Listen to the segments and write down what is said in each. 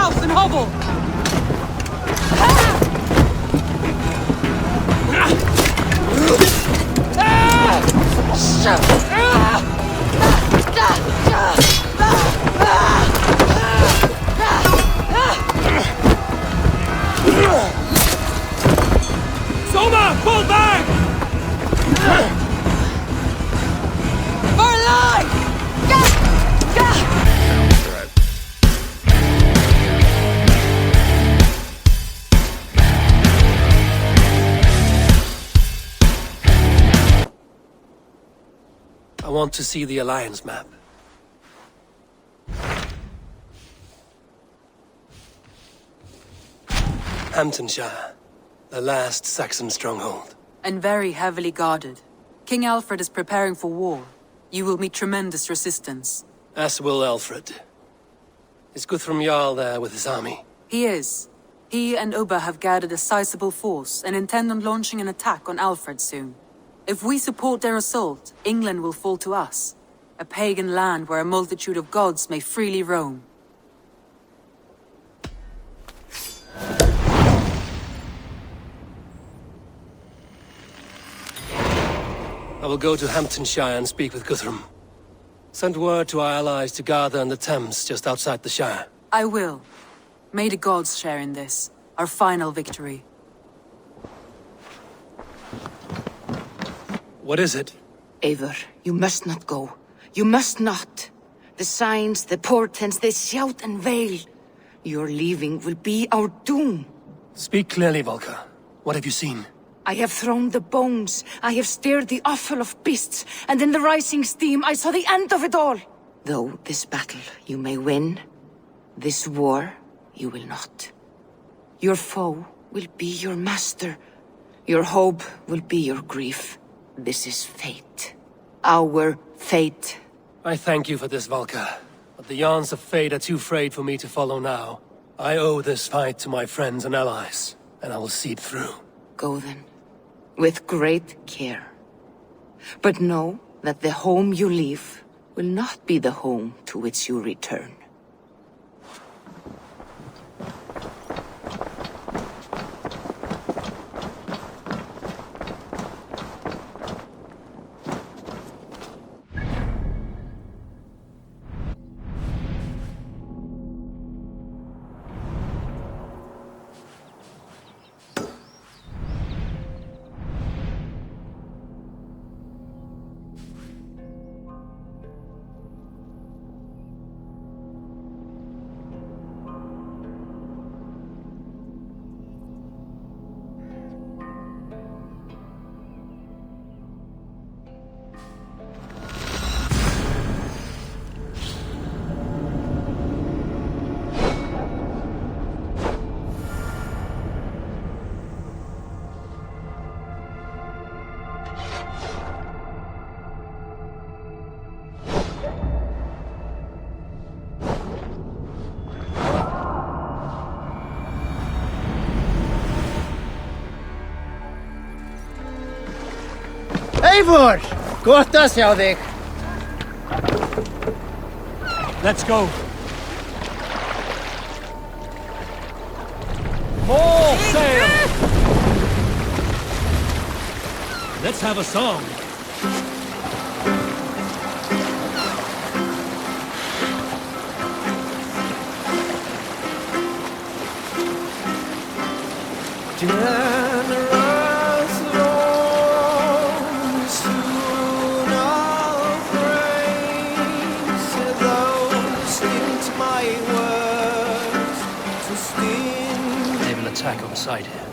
house and hovel! Soma, pull back! For life! I want to see the Alliance map. Hamptonshire, the last Saxon stronghold. And very heavily guarded. King Alfred is preparing for war. You will meet tremendous resistance. As will Alfred. Is Guthrum Jarl there with his army? He is. He and Ubba have gathered a sizable force and intend on launching an attack on Alfred soon. If we support their assault, England will fall to us. A pagan land where a multitude of gods may freely roam. I will go to Hamptonshire and speak with Guthrum. Send word to our allies to gather in the Thames just outside the Shire. I will. May the gods share in this, our final victory. What is it? Eivor, you must not go. You must not. The signs, the portents, they shout and wail. Your leaving will be our doom. Speak clearly, Volker. What have you seen? I have thrown the bones, I have stirred the offal of beasts, and in the rising steam I saw the end of it all. Though this battle you may win, this war you will not. Your foe will be your master. Your hope will be your grief. This is fate. Our fate. I thank you for this, Volker. But the yarns of fate are too frayed for me to follow now. I owe this fight to my friends and allies, and I will see it through. Go then, with great care. But know that the home you leave will not be the home to which you return. Eivor! Gott að sjá þig! Let's go. All sail! Let's have a song. Attack on sight here.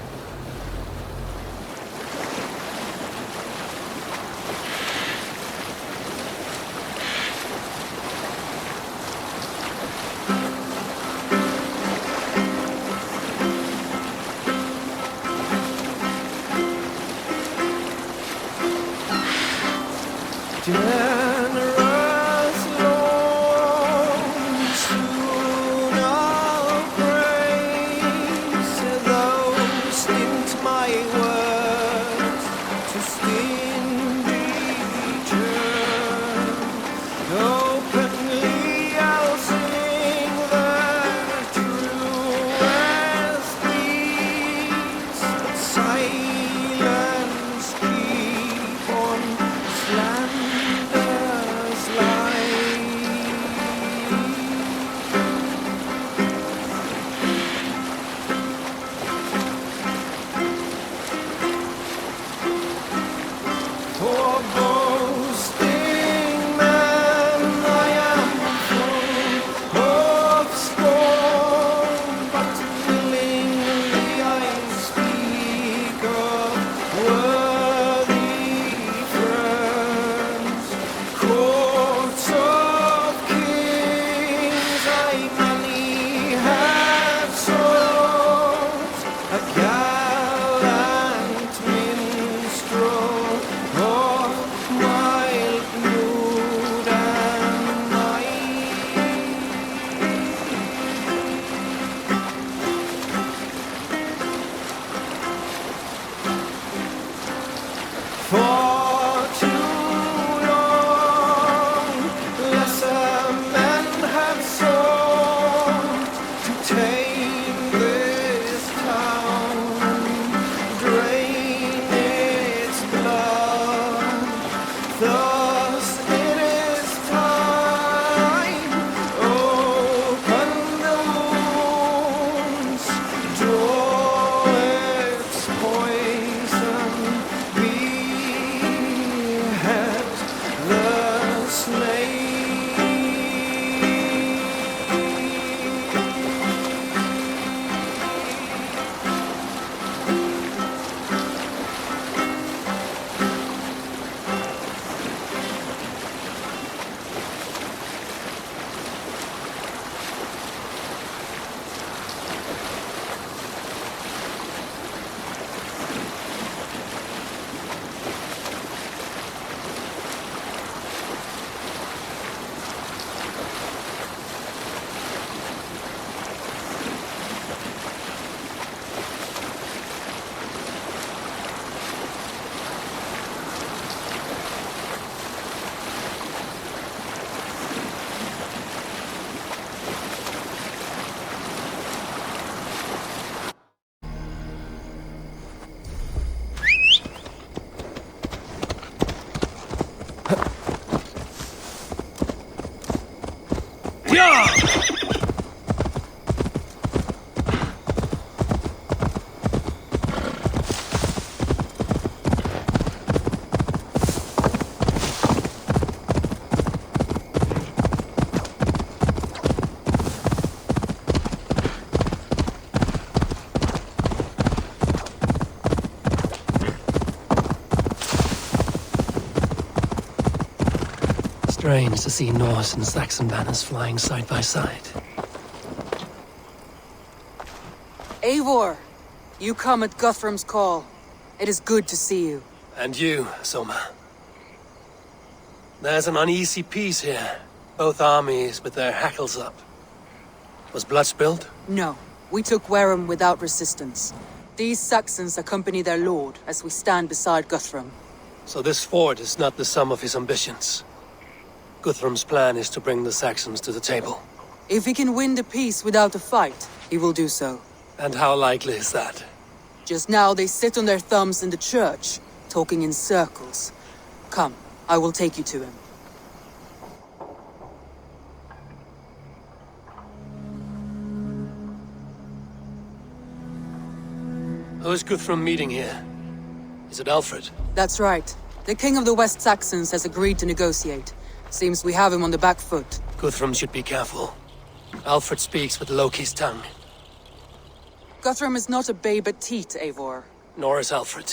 Strange to see Norse and Saxon banners flying side by side. Eivor, you come at Guthrum's call. It is good to see you. And you, Soma. There's an uneasy peace here. Both armies with their hackles up. Was blood spilled? No, we took Wareham without resistance. These Saxons accompany their lord as we stand beside Guthrum. So this fort is not the sum of his ambitions. Guthrum's plan is to bring the Saxons to the table. If he can win the peace without a fight, he will do so. And how likely is that? Just now they sit on their thumbs in the church, talking in circles. Come, I will take you to him. Who's Guthrum meeting here? Is it Alfred? That's right. The king of the West Saxons has agreed to negotiate. Seems we have him on the back foot. Guthrum should be careful. Alfred speaks with Loki's tongue. Guthrum is not a babe at teat, Eivor. Nor is Alfred.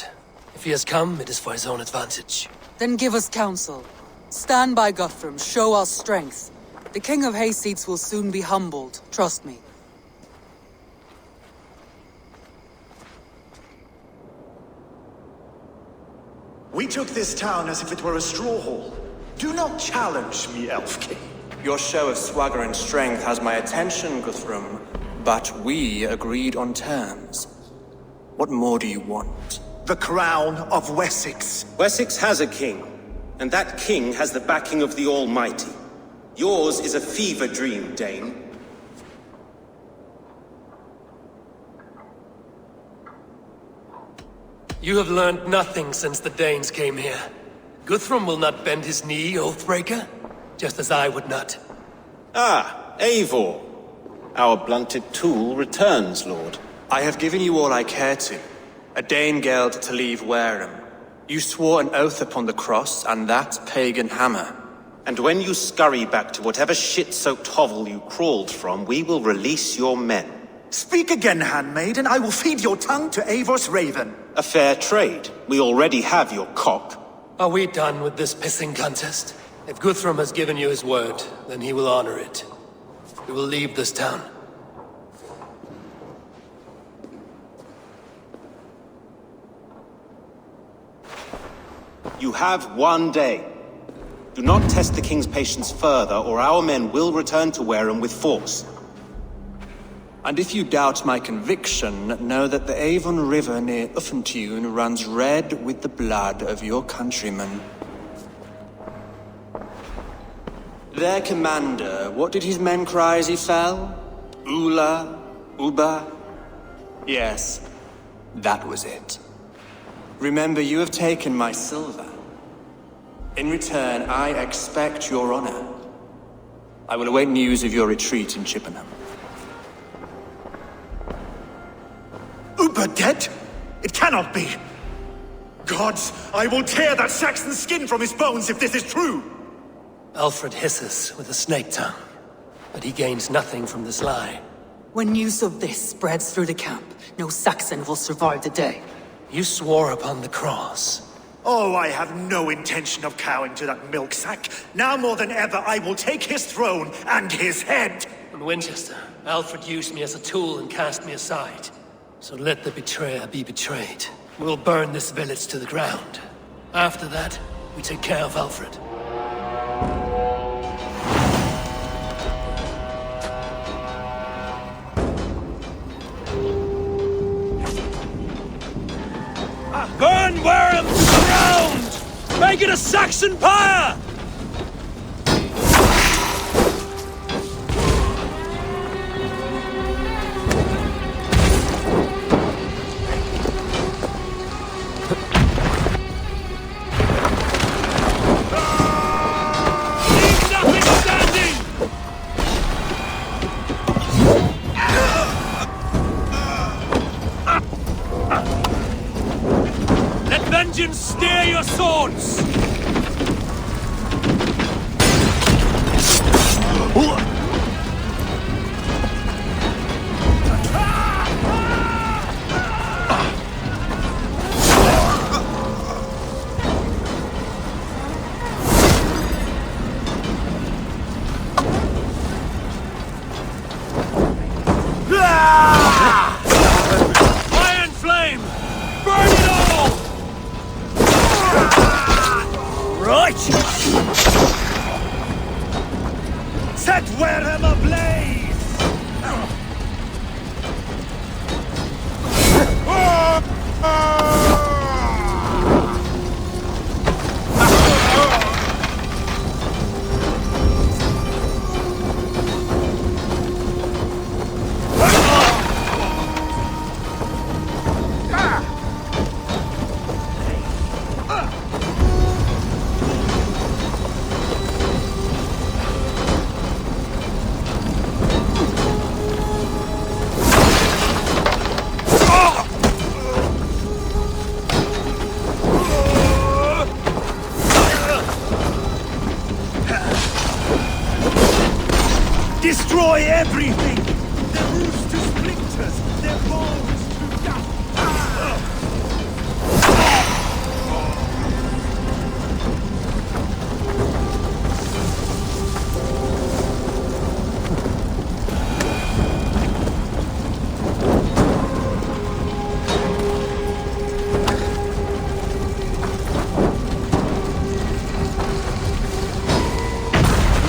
If he has come, it is for his own advantage. Then give us counsel. Stand by Guthrum, show our strength. The king of Hayseeds will soon be humbled, trust me. We took this town as if it were a straw hall. Do not challenge me, Elf King. Your show of swagger and strength has my attention, Guthrum. But we agreed on terms. What more do you want? The crown of Wessex. Wessex has a king, and that king has the backing of the Almighty. Yours is a fever dream, Dane. You have learned nothing since the Danes came here. Guthrum will not bend his knee, Oathbreaker, just as I would not. Ah, Eivor. Our blunted tool returns, Lord. I have given you all I care to. A Danegeld to leave Wareham. You swore an oath upon the cross, and that pagan hammer. And when you scurry back to whatever shit-soaked hovel you crawled from, we will release your men. Speak again, handmaid, and I will feed your tongue to Eivor's raven. A fair trade. We already have your cock. Are we done with this pissing contest? If Guthrum has given you his word, then he will honor it. We will leave this town. You have 1 day. Do not test the king's patience further, or our men will return to Wareham with force. And if you doubt my conviction, know that the Avon River near Uffentune runs red with the blood of your countrymen. Their commander, what did his men cry as he fell? Ula? Uba? Yes, that was it. Remember, you have taken my silver. In return, I expect your honor. I will await news of your retreat in Chippenham. Uber dead? It cannot be. Gods, I will tear that Saxon skin from his bones if this is true. Alfred hisses with a snake tongue, but he gains nothing from this lie. When news of this spreads through the camp, no Saxon will survive the day. You swore upon the cross. Oh, I have no intention of cowing to that milk sack. Now more than ever, I will take his throne and his head. In Winchester, Alfred used me as a tool and cast me aside. So let the betrayer be betrayed. We'll burn this village to the ground. After that, we take care of Alfred. Burn Wareham to the ground! Make it a Saxon pyre! Leave nothing standing! Let vengeance steer your swords! right! Set Wareham ablaze! Destroy everything! Their roofs to splinters, their bones to dust!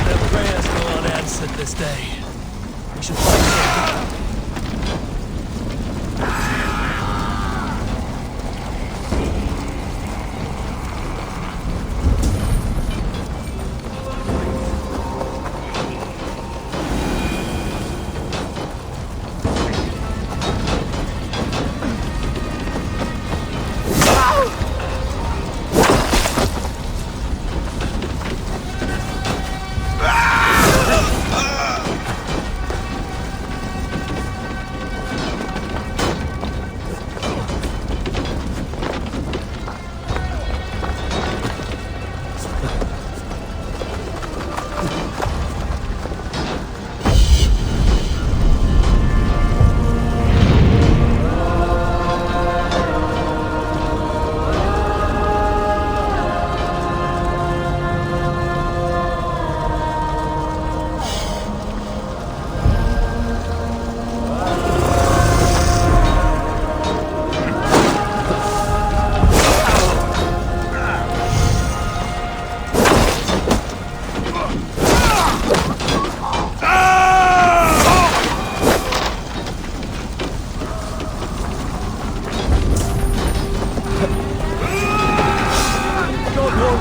Their prayers go unanswered this day. We should fight them.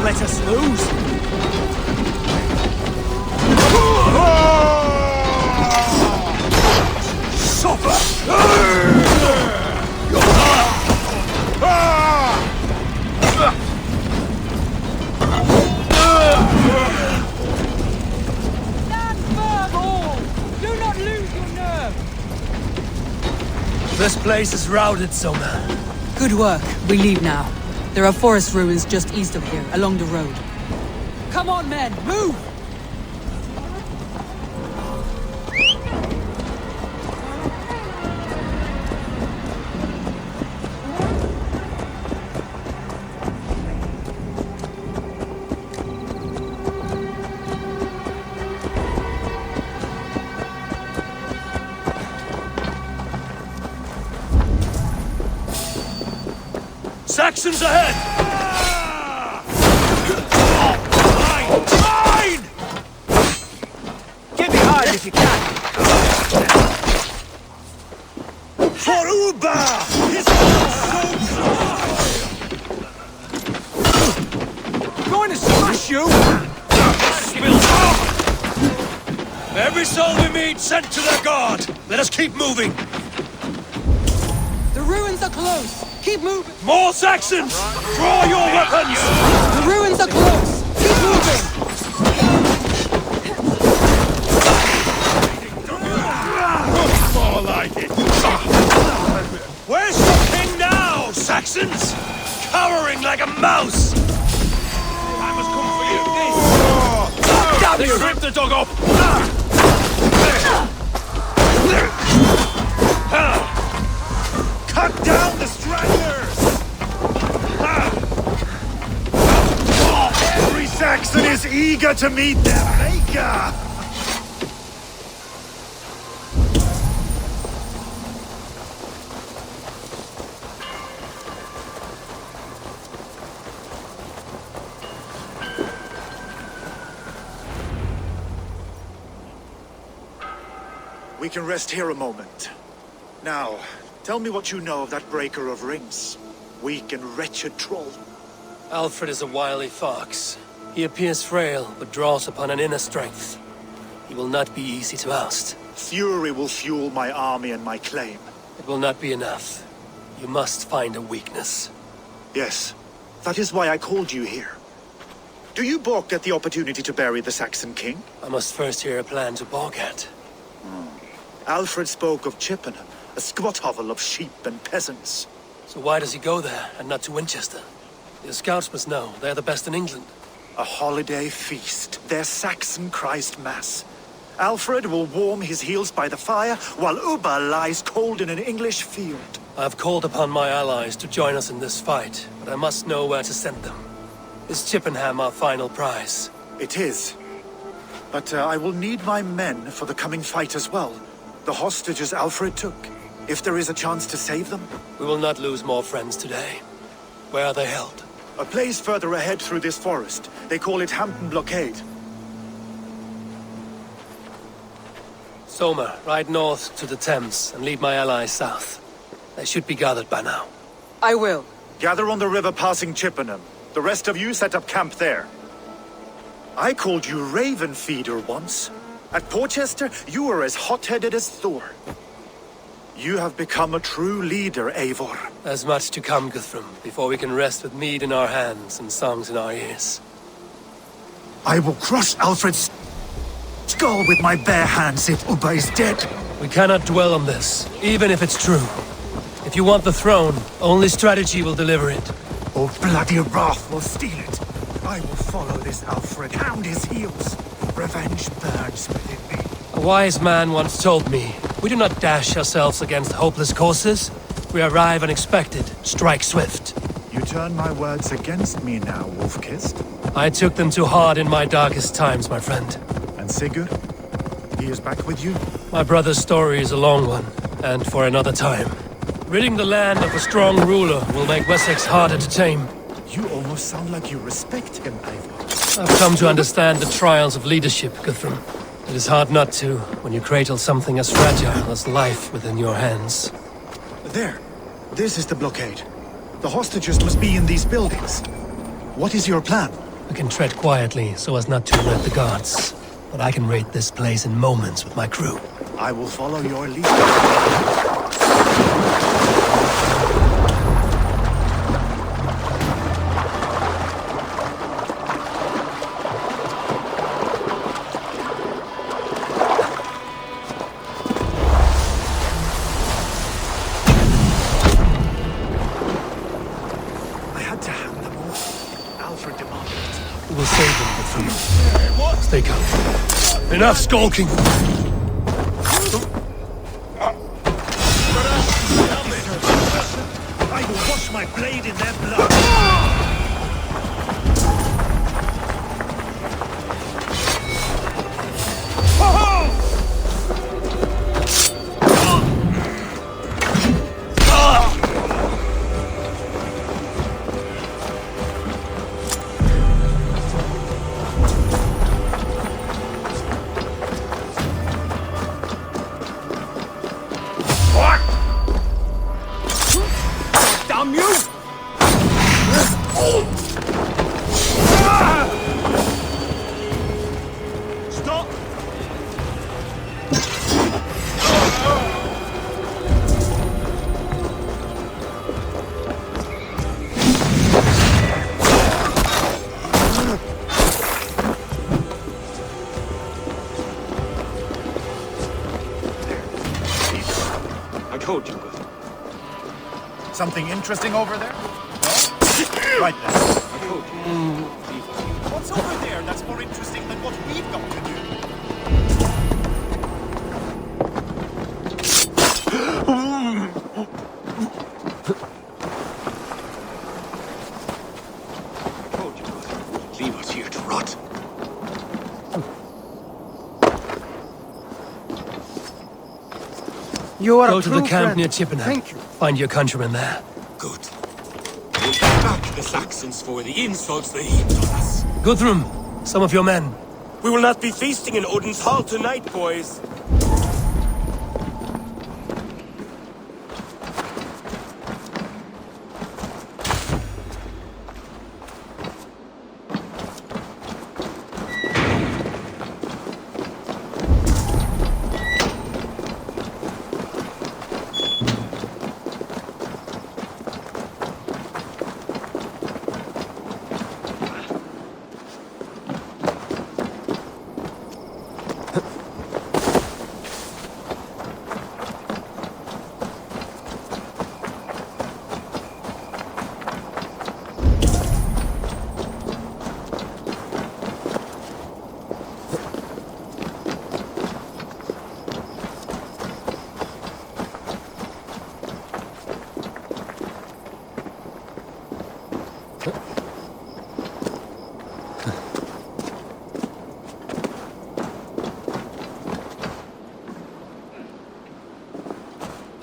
Let us lose! Suffer! Stand firm, all! Do not lose your nerve! This place is routed, Sona. Good work. We leave now. There are forest ruins just east of here, along the road. Come on, men! Move! Saxons ahead! Mine! Get behind if you can! For Uba! His so I'm going to smash you! Every soul we meet sent to their god! Let us keep moving! The ruins are close! Keep moving! More Saxons! Draw your weapons! The ruins are close! Keep moving! More like it! Where's your king now, Saxons? Cowering like a mouse! I must come for you! Damn you! Rip the dog up! Cut down the stragglers! Every Saxon is eager to meet their maker! We can rest here a moment. Now, tell me what you know of that breaker of rings. Weak and wretched troll. Alfred is a wily fox. He appears frail, but draws upon an inner strength. He will not be easy to oust. Fury will fuel my army and my claim. It will not be enough. You must find a weakness. Yes, that is why I called you here. Do you balk at the opportunity to bury the Saxon king? I must first hear a plan to balk at. Alfred spoke of Chippenham, a squat hovel of sheep and peasants. So why does he go there, and not to Winchester? The scouts must know. They're the best in England. A holiday feast, their Saxon Christ Mass. Alfred will warm his heels by the fire, while Ubba lies cold in an English field. I've called upon my allies to join us in this fight, but I must know where to send them. Is Chippenham our final prize? It is. But I will need my men for the coming fight as well. The hostages Alfred took. If there is a chance to save them. We will not lose more friends today. Where are they held? A place further ahead through this forest. They call it Hampton Blockade. Somer, ride north to the Thames and lead my allies south. They should be gathered by now. I will. Gather on the river passing Chippenham. The rest of you set up camp there. I called you Raven Feeder once. At Porchester, you were as hot-headed as Thor. You have become a true leader, Eivor. There's much to come, Guthrum, before we can rest with mead in our hands and songs in our ears. I will crush Alfred's skull with my bare hands if Ubba is dead. We cannot dwell on this, even if it's true. If you want the throne, only strategy will deliver it. Or bloody wrath will steal it. I will follow this Alfred, hound his heels. Revenge burns within me. A wise man once told me, we do not dash ourselves against hopeless courses. We arrive unexpected, strike swift. You turn my words against me now, Wolf-Kissed. I took them too hard in my darkest times, my friend. And Sigurd? He is back with you? My brother's story is a long one, and for another time. Ridding the land of a strong ruler will make Wessex harder to tame. You almost sound like you respect him, Eivor. I've come to understand the trials of leadership, Guthrum. It is hard not to, when you cradle something as fragile as life within your hands. There. This is the blockade. The hostages must be in these buildings. What is your plan? I can tread quietly so as not to alert the guards. But I can raid this place in moments with my crew. I will follow your lead. We'll save them, Guthrum. Stay calm. Enough skulking! I will wash my blade in their blood! Something interesting over there? Well, right then. What's over there that's more interesting than what we've got to do? Leave us here to rot. You are Go a to the true camp friend. near Chippenham. Thank you. Find your countrymen there. Good. We'll pay back the Saxons for the insults they heaped on us. Guthrum, some of your men. We will not be feasting in Odin's hall tonight, boys.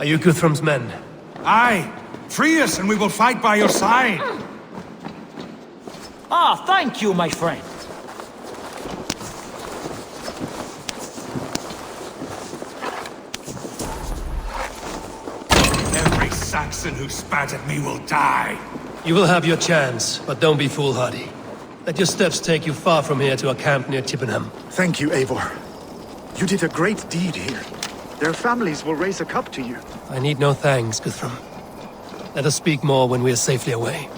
Are you Guthrum's men? Aye! Free us and we will fight by your side! Ah, thank you, my friend. Every Saxon who spat at me will die! You will have your chance, but don't be foolhardy. Let your steps take you far from here to a camp near Chippenham. Thank you, Eivor. You did a great deed here. Their families will raise a cup to you. I need no thanks, Guthrum. Let us speak more when we are safely away.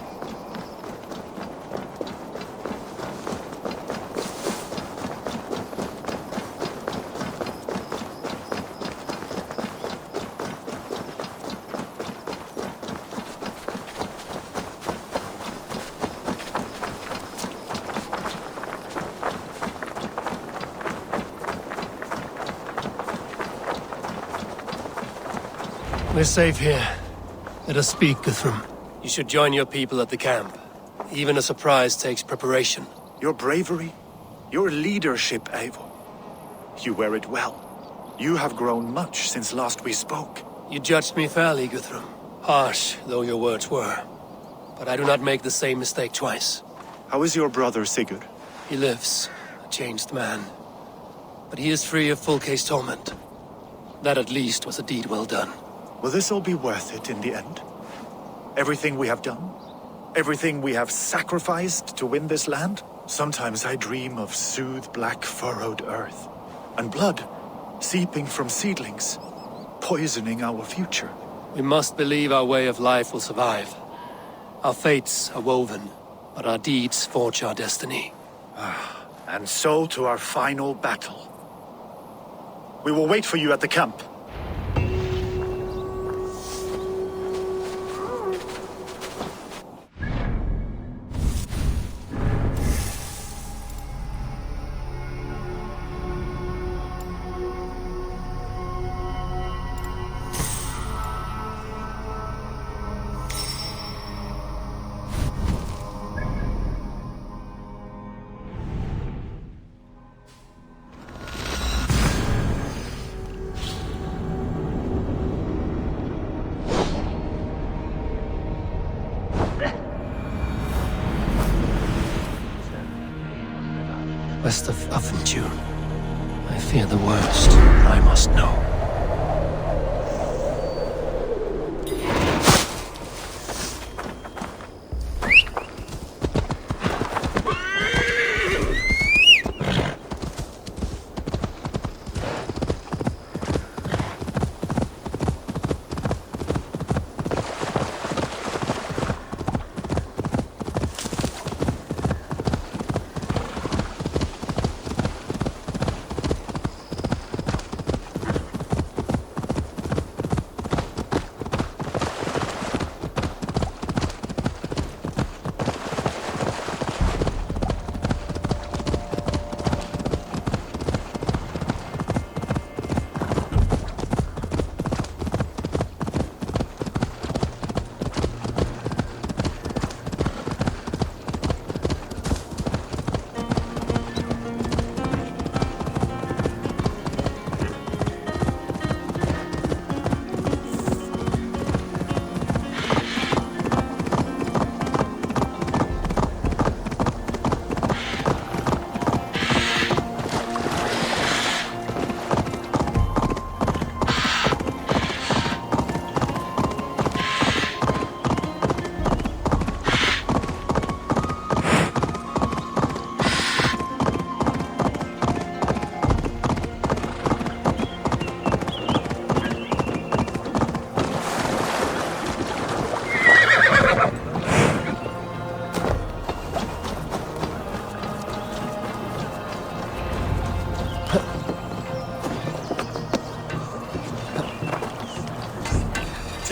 We're safe here. Let us speak, Guthrum. You should join your people at the camp. Even a surprise takes preparation. Your bravery, your leadership, Eivor. You wear it well. You have grown much since last we spoke. You judged me fairly, Guthrum. Harsh, though your words were. But I do not make the same mistake twice. How is your brother, Sigurd? He lives, a changed man. But he is free of full case torment. That at least was a deed well done. Will this all be worth it in the end? Everything we have done? Everything we have sacrificed to win this land? Sometimes I dream of soothed black furrowed earth, and blood seeping from seedlings, poisoning our future. We must believe our way of life will survive. Our fates are woven, but our deeds forge our destiny. And so to our final battle. We will wait for you at the camp. West of Affenture. I fear the worst. I must know.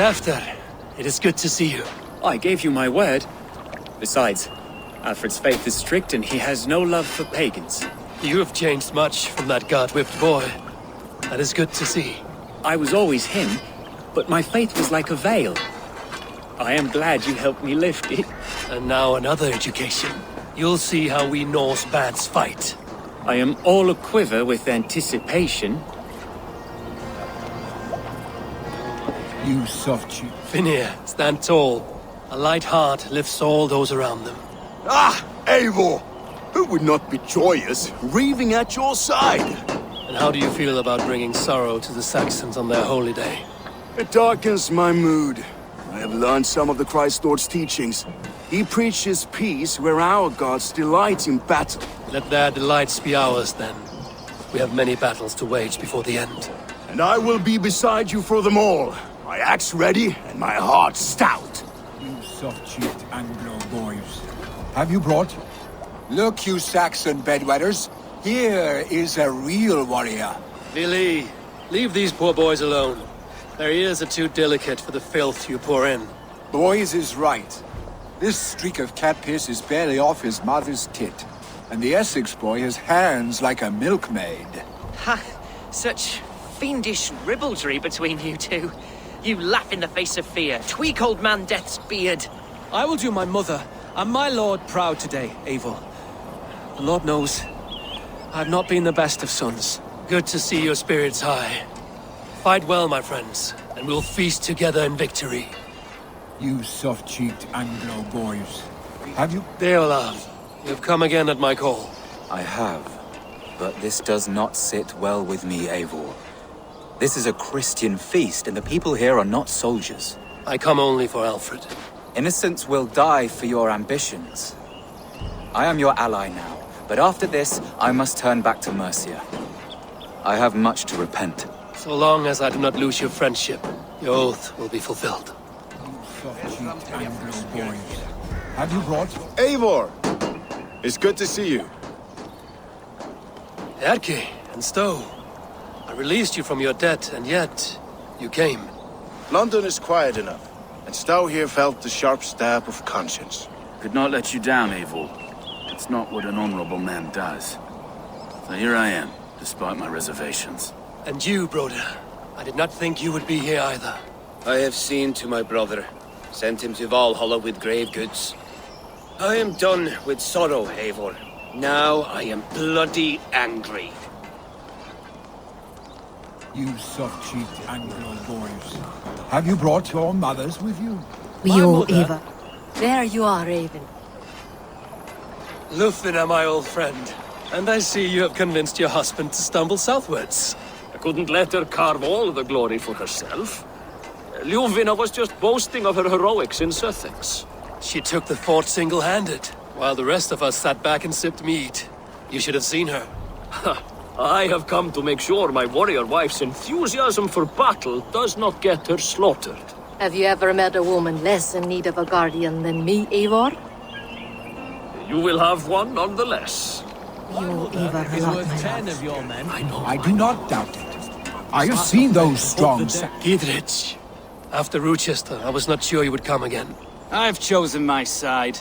After, it is good to see you. I gave you my word. Besides, Alfred's faith is strict and he has no love for pagans. You have changed much from that God-whipped boy. That is good to see. I was always him, but my faith was like a veil. I am glad you helped me lift it. And now another education. You'll see how we Norse bats fight. I am all a-quiver with anticipation. You soft cheek. Finir, stand tall. A light heart lifts all those around them. Ah, Eivor! Who would not be joyous, raving at your side? And how do you feel about bringing sorrow to the Saxons on their holy day? It darkens my mood. I have learned some of the Christ Lord's teachings. He preaches peace where our gods delight in battle. Let their delights be ours, then. We have many battles to wage before the end. And I will be beside you for them all. My axe ready and my heart stout. You soft-cheeked Anglo boys. Have you brought? Look, you Saxon bedwetters. Here is a real warrior. Vili, leave these poor boys alone. Their ears are too delicate for the filth you pour in. Boys is right. This streak of cat piss is barely off his mother's tit. And the Essex boy has hands like a milkmaid. Ha! Such fiendish ribaldry between you two. You laugh in the face of fear, tweak old man Death's beard. I will do my mother and my lord proud today, Eivor. The Lord knows, I've not been the best of sons. Good to see your spirits high. Fight well, my friends, and we'll feast together in victory. You soft-cheeked Anglo boys. Have you? Deolav, you've come again at my call. I have, but this does not sit well with me, Eivor. This is a Christian feast, and the people here are not soldiers. I come only for Alfred. Innocents will die for your ambitions. I am your ally now, but after this, I must turn back to Mercia. I have much to repent. So long as I do not lose your friendship, your oath will be fulfilled. You soft-cheeked Anglo boys. Have you brought? Eivor! It's good to see you. Erke and Stowe. I released you from your debt, and yet, you came. London is quiet enough, and Stowe here felt the sharp stab of conscience. Could not let you down, Eivor. It's not what an honorable man does. So here I am, despite my reservations. And you, Broder. I did not think you would be here either. I have seen to my brother, sent him to Valhalla with grave goods. I am done with sorrow, Eivor. Now I am bloody angry. You soft-cheeked Anglo boys. Have you brought your mothers with you? Yo, Eva. There you are, Raven. Lufina, my old friend. And I see you have convinced your husband to stumble southwards. I couldn't let her carve all the glory for herself. Ljuvina was just boasting of her heroics in Sussex. She took the fort single-handed, while the rest of us sat back and sipped mead. You should have seen her. I have come to make sure my warrior wife's enthusiasm for battle does not get her slaughtered. Have you ever met a woman less in need of a guardian than me, Eivor? You will have one nonetheless. You, Eivor, is not worth my 10 love. of your men. I do not doubt it. I have seen those strong Gidrich. After Rochester, I was not sure you would come again. I've chosen my side.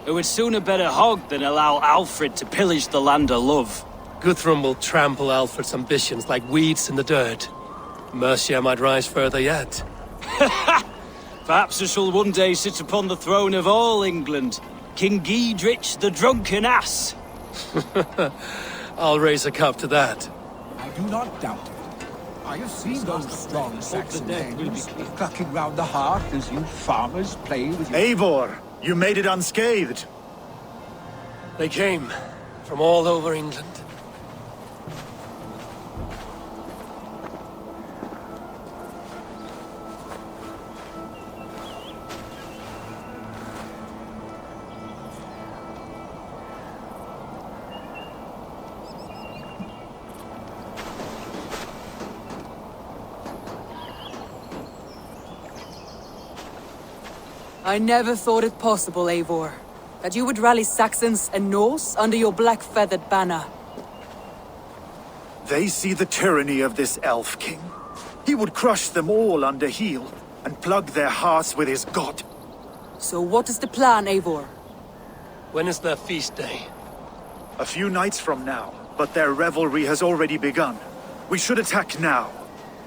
It would sooner bet a hog than allow Alfred to pillage the land of love. Guthrum will trample Alfred's ambitions like weeds in the dirt. Mercia might rise further yet. Perhaps I shall one day sit upon the throne of all England. King Giedrich the drunken ass. I'll raise a cup to that. I do not doubt it. I have seen those strong Saxon names clucking round the hearth as you farmers play with your... Eivor, you made it unscathed. They came from all over England. I never thought it possible, Eivor, that you would rally Saxons and Norse under your black-feathered banner. They see the tyranny of this elf king. He would crush them all under heel and plug their hearts with his god. So what is the plan, Eivor? When is their feast day? A few nights from now, but their revelry has already begun. We should attack now.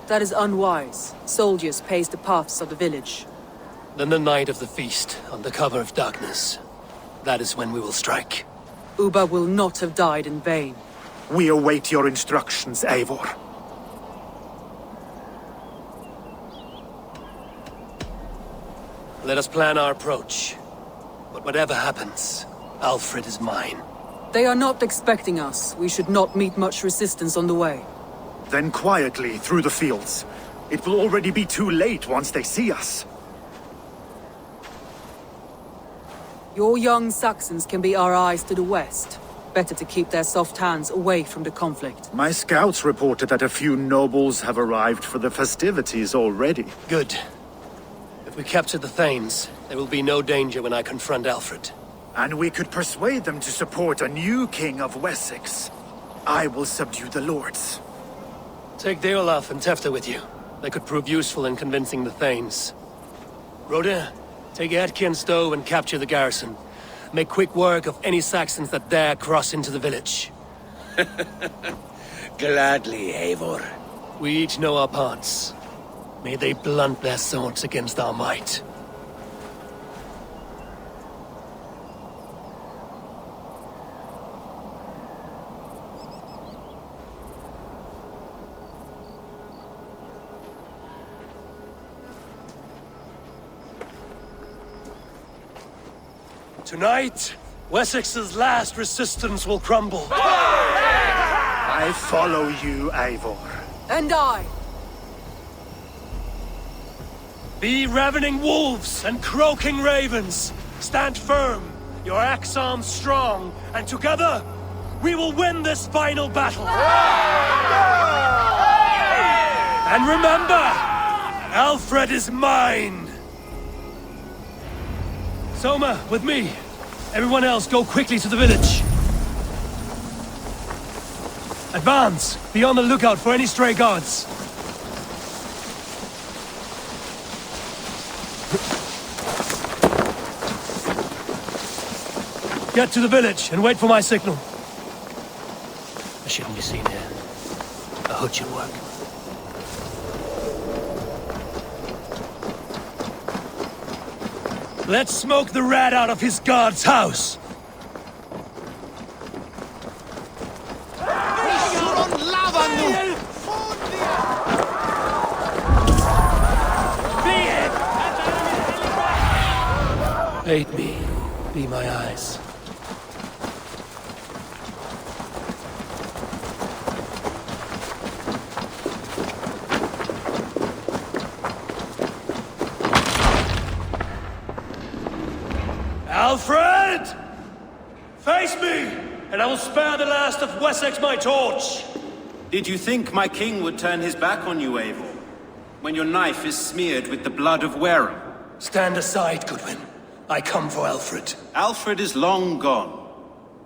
That is unwise. Soldiers pace the paths of the village. Then the night of the feast, under cover of darkness. That is when we will strike. Uba will not have died in vain. We await your instructions, Eivor. Let us plan our approach. But whatever happens, Alfred is mine. They are not expecting us. We should not meet much resistance on the way. Then quietly through the fields. It will already be too late once they see us. Your young Saxons can be our eyes to the west. Better to keep their soft hands away from the conflict. My scouts reported that a few nobles have arrived for the festivities already. Good. If we capture the Thanes, there will be no danger when I confront Alfred. And we could persuade them to support a new king of Wessex. I will subdue the lords. Take Deolaf and Tefta with you. They could prove useful in convincing the Thanes. Rhoda, take Edki and Stowe and capture the garrison. Make quick work of any Saxons that dare cross into the village. Gladly, Eivor. We each know our parts. May they blunt their swords against our might. Tonight, Wessex's last resistance will crumble. I follow you, Eivor. And I. Be ravening wolves and croaking ravens. Stand firm, your axe arms strong, and together, we will win this final battle. And remember, Alfred is mine. Soma, with me. Everyone else, go quickly to the village. Advance! Be on the lookout for any stray guards. Get to the village and wait for my signal. I shouldn't be seen here. A hood should work. Let's smoke the rat out of his guard's house! Aid me. Be my eyes. Alfred! Face me, and I will spare the last of Wessex my torch! Did you think my king would turn his back on you, Eivor? When your knife is smeared with the blood of Wareham? Stand aside, Goodwin. I come for Alfred. Alfred is long gone.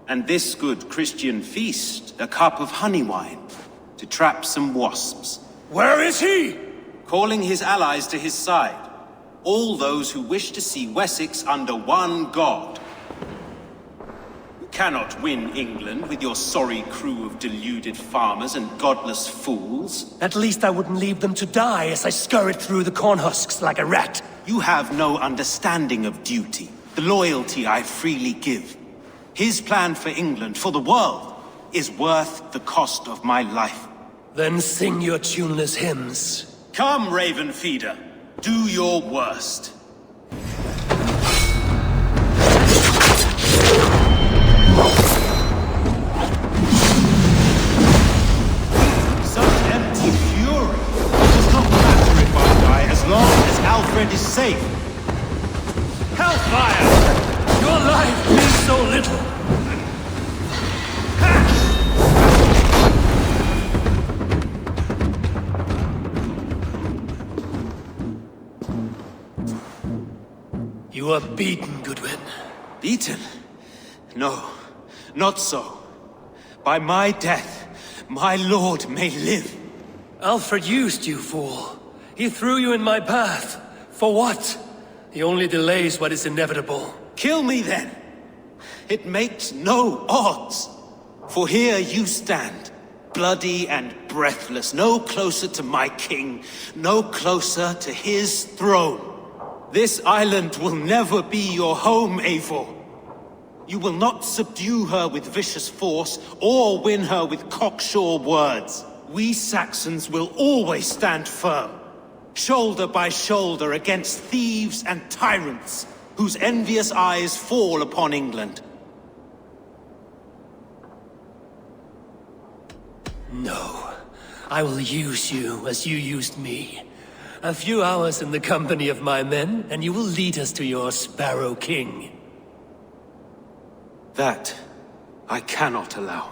And this good Christian feast, a cup of honey wine, to trap some wasps. Where is he? Calling his allies to his side. All those who wish to see Wessex under one god. You cannot win England with your sorry crew of deluded farmers and godless fools. At least I wouldn't leave them to die as I scurried through the corn husks like a rat. You have no understanding of duty, the loyalty I freely give. His plan for England, for the world, is worth the cost of my life. Then sing your tuneless hymns. Come, Raven Feeder. Do your worst. Such empty fury. It does not matter if I die as long as Alfred is safe. Hellfire! Your life means so little. You are beaten, Goodwin. Beaten? No, not so. By my death, my lord may live. Alfred used you, fool. He threw you in my path. For what? He only delays what is inevitable. Kill me then. It makes no odds. For here you stand, bloody and breathless, no closer to my king, no closer to his throne. This island will never be your home, Eivor. You will not subdue her with vicious force, or win her with cocksure words. We Saxons will always stand firm. shoulder by shoulder against thieves and tyrants, whose envious eyes fall upon England. No. I will use you as you used me. A few hours in the company of my men, and you will lead us to your Sparrow King. That I cannot allow.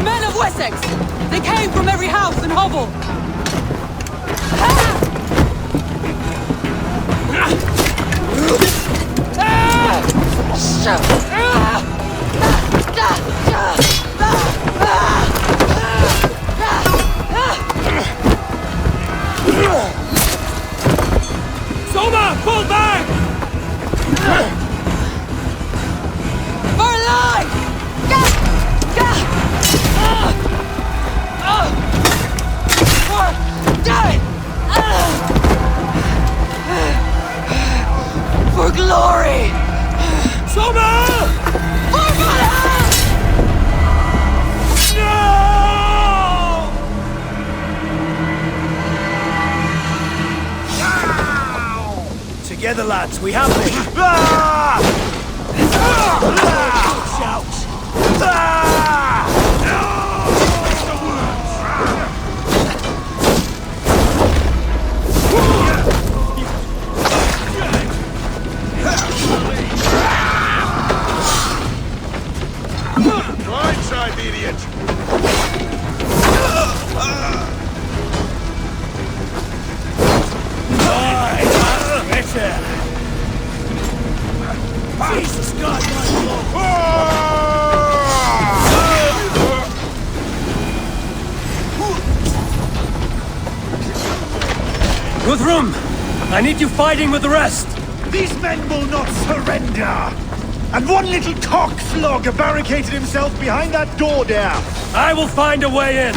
Men of Wessex! They came from every house and hovel! Soma, pull back! For life! For glory! Soma! For Valhalla! No! Together, lads, we have this. Blindside, idiot! Jesus God, Guthrum, I need you fighting with the rest. These men will not surrender! And one little cockflogger barricaded himself behind that door there! I will find a way in!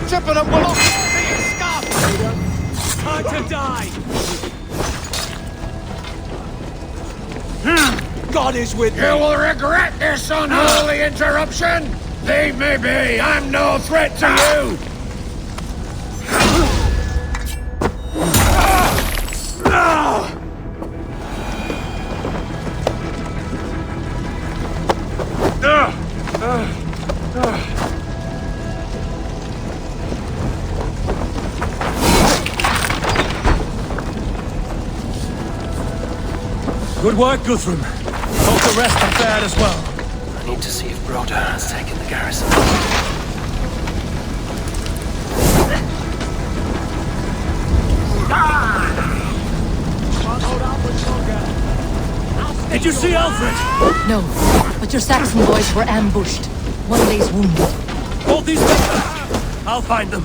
Chippenham will all be scuffed! Time to die! God is with me! You will regret this unholy interruption! Leave me be! I'm no threat to you! Good work, Guthrum. Hope the rest are fared as well. I need to see if Broder has taken the garrison. Did you see Alfred? No, but your Saxon boys were ambushed. One lays wounded. Hold these men! I'll find them.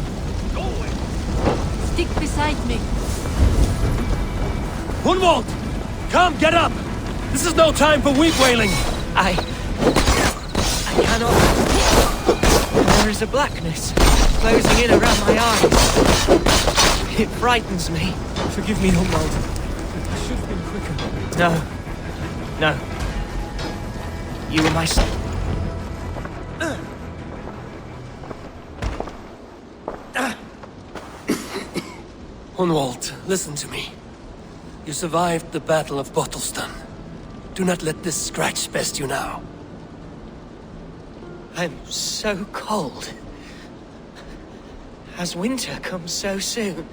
Stick beside me. Hunwald! Come, get up! This is no time for weep wailing! I cannot... There is a blackness closing in around my eyes. It frightens me. Forgive me, Hunwald. I should have been quicker. No. No. You were my son. Hunwald, listen to me. You survived the Battle of Bottleston. Do not let this scratch best you now. I'm so cold. Has winter come so soon?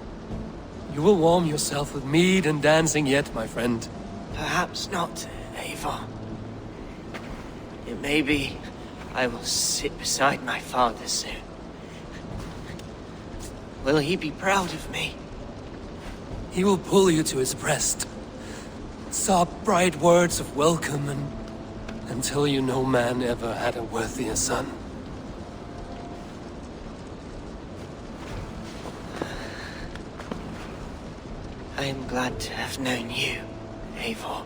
You will warm yourself with mead and dancing yet, my friend. Perhaps not, Eivor. It may be I will sit beside my father soon. Will he be proud of me? He will pull you to his breast, sob bright words of welcome, and tell you no man ever had a worthier son. I am glad to have known you, Eivor.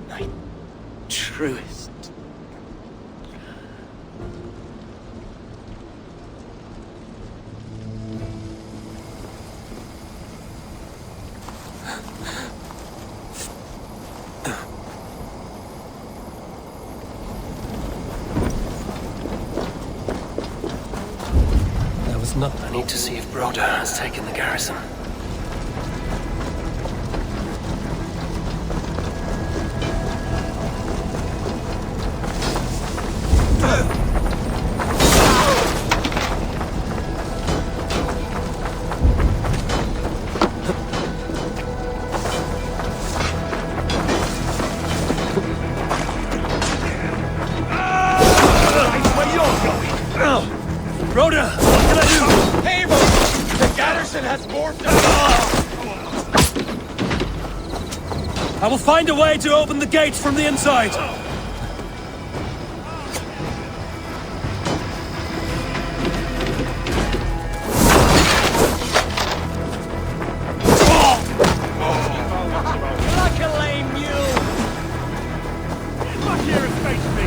My truest. There was not. I need to see if Broder has taken the garrison. Broder, what can I do? Eivor! The garrison has morphed us! I will find a way to open the gates from the inside. Like a lame mule! Get back here and face me!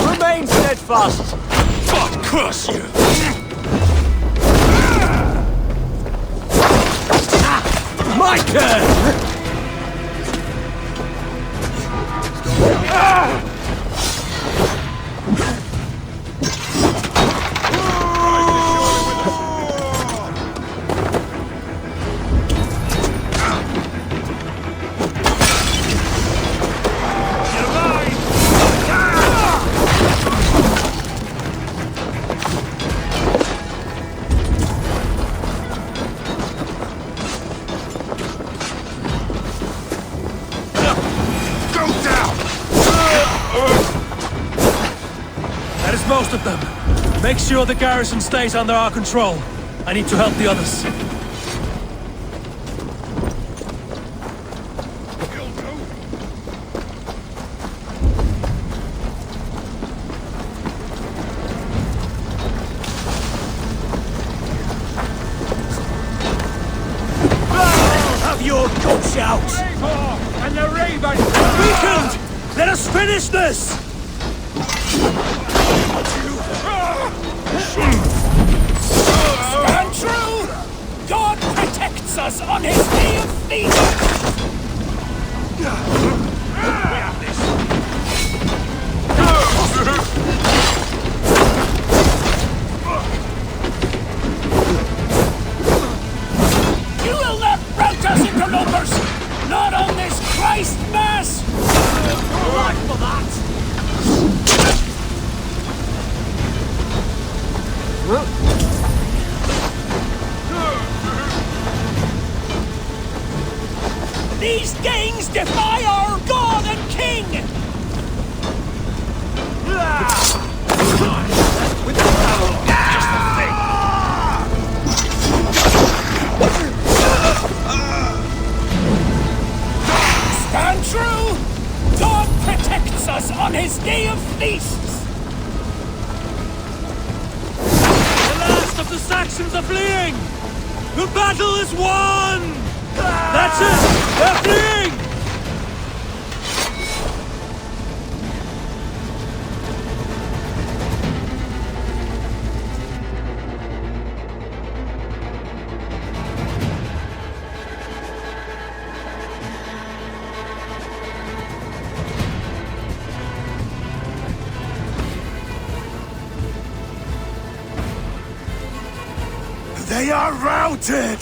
Remain steadfast! God curse you! My turn! That is most of them. Make sure the garrison stays under our control. I need to help the others. Have your guts out! And the raven! Weakened! Let us finish this! Stand true! God protects us on his day of feast! We have this! You will not rout us interlopers! Not on this Christ Mass! Right for that! These gangs defy our God and King! With the power, just the thing! Stand true! God protects us on his day of feasts! The last of the Saxons are fleeing! The battle is won! That's it! They're fleeing! They are routed!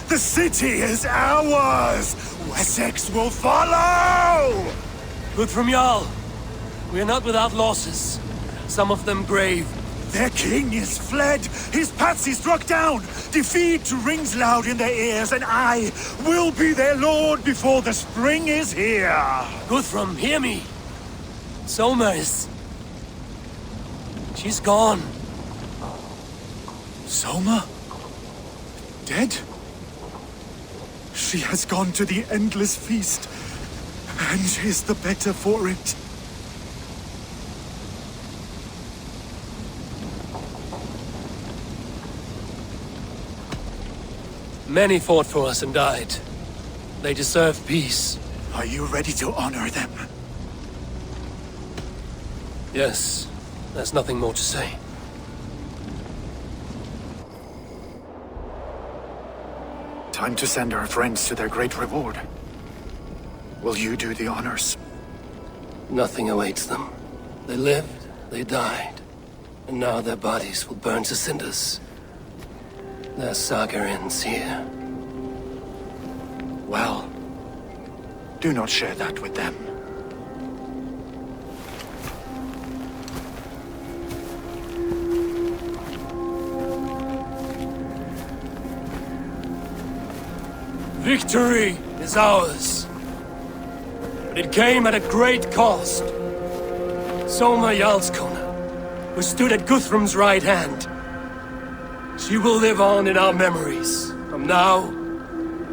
The city is ours! Wessex will follow! Good from Jarl. We are not without losses. Some of them grave. Their king is fled, his patsy struck down, defeat rings loud in their ears, and I will be their lord before the spring is here. Guthrum, hear me. Soma is... she's gone. Soma? Dead? She has gone to the endless feast, and is the better for it. Many fought for us and died. They deserve peace. Are you ready to honor them? Yes. There's nothing more to say. Time to send our friends to their great reward. Will you do the honors? Nothing awaits them. They lived, they died, and now their bodies will burn to cinders. Their saga ends here. Well, do not share that with them. Victory is ours. But it came at a great cost. Soma Jarlskona, who stood at Guthrum's right hand. She will live on in our memories, from now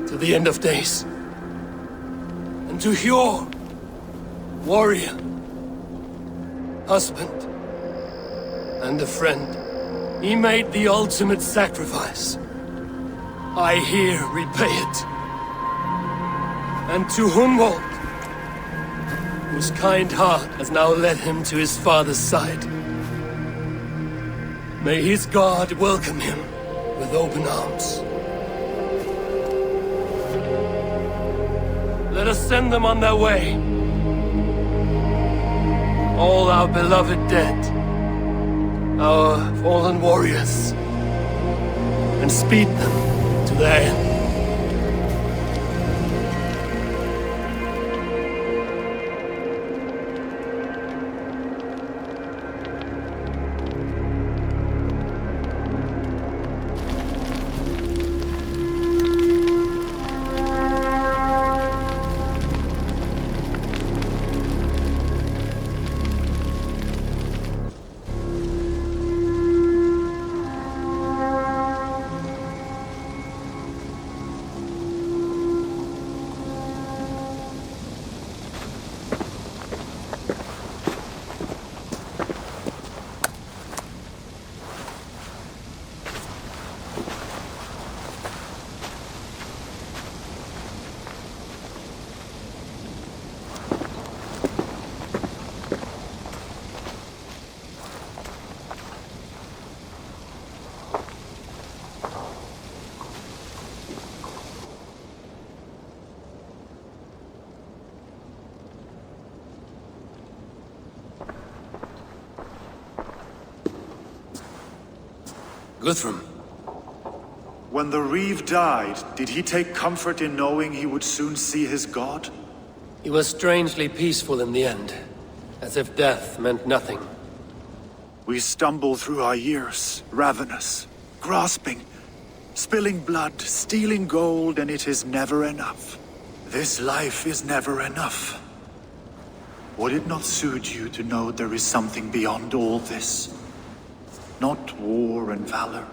to the end of days. And to Hjor, warrior, husband, and a friend, he made the ultimate sacrifice. I here repay it. And to Hunwald, whose kind heart has now led him to his father's side. May his God welcome him with open arms. Let us send them on their way. All our beloved dead, our fallen warriors, and speed them to their end. Guthrum. When the Reeve died, did he take comfort in knowing he would soon see his god? He was strangely peaceful in the end, as if death meant nothing. We stumble through our years, ravenous, grasping, spilling blood, stealing gold, and it is never enough. This life is never enough. Would it not suit you to know there is something beyond all this? Not war and valor,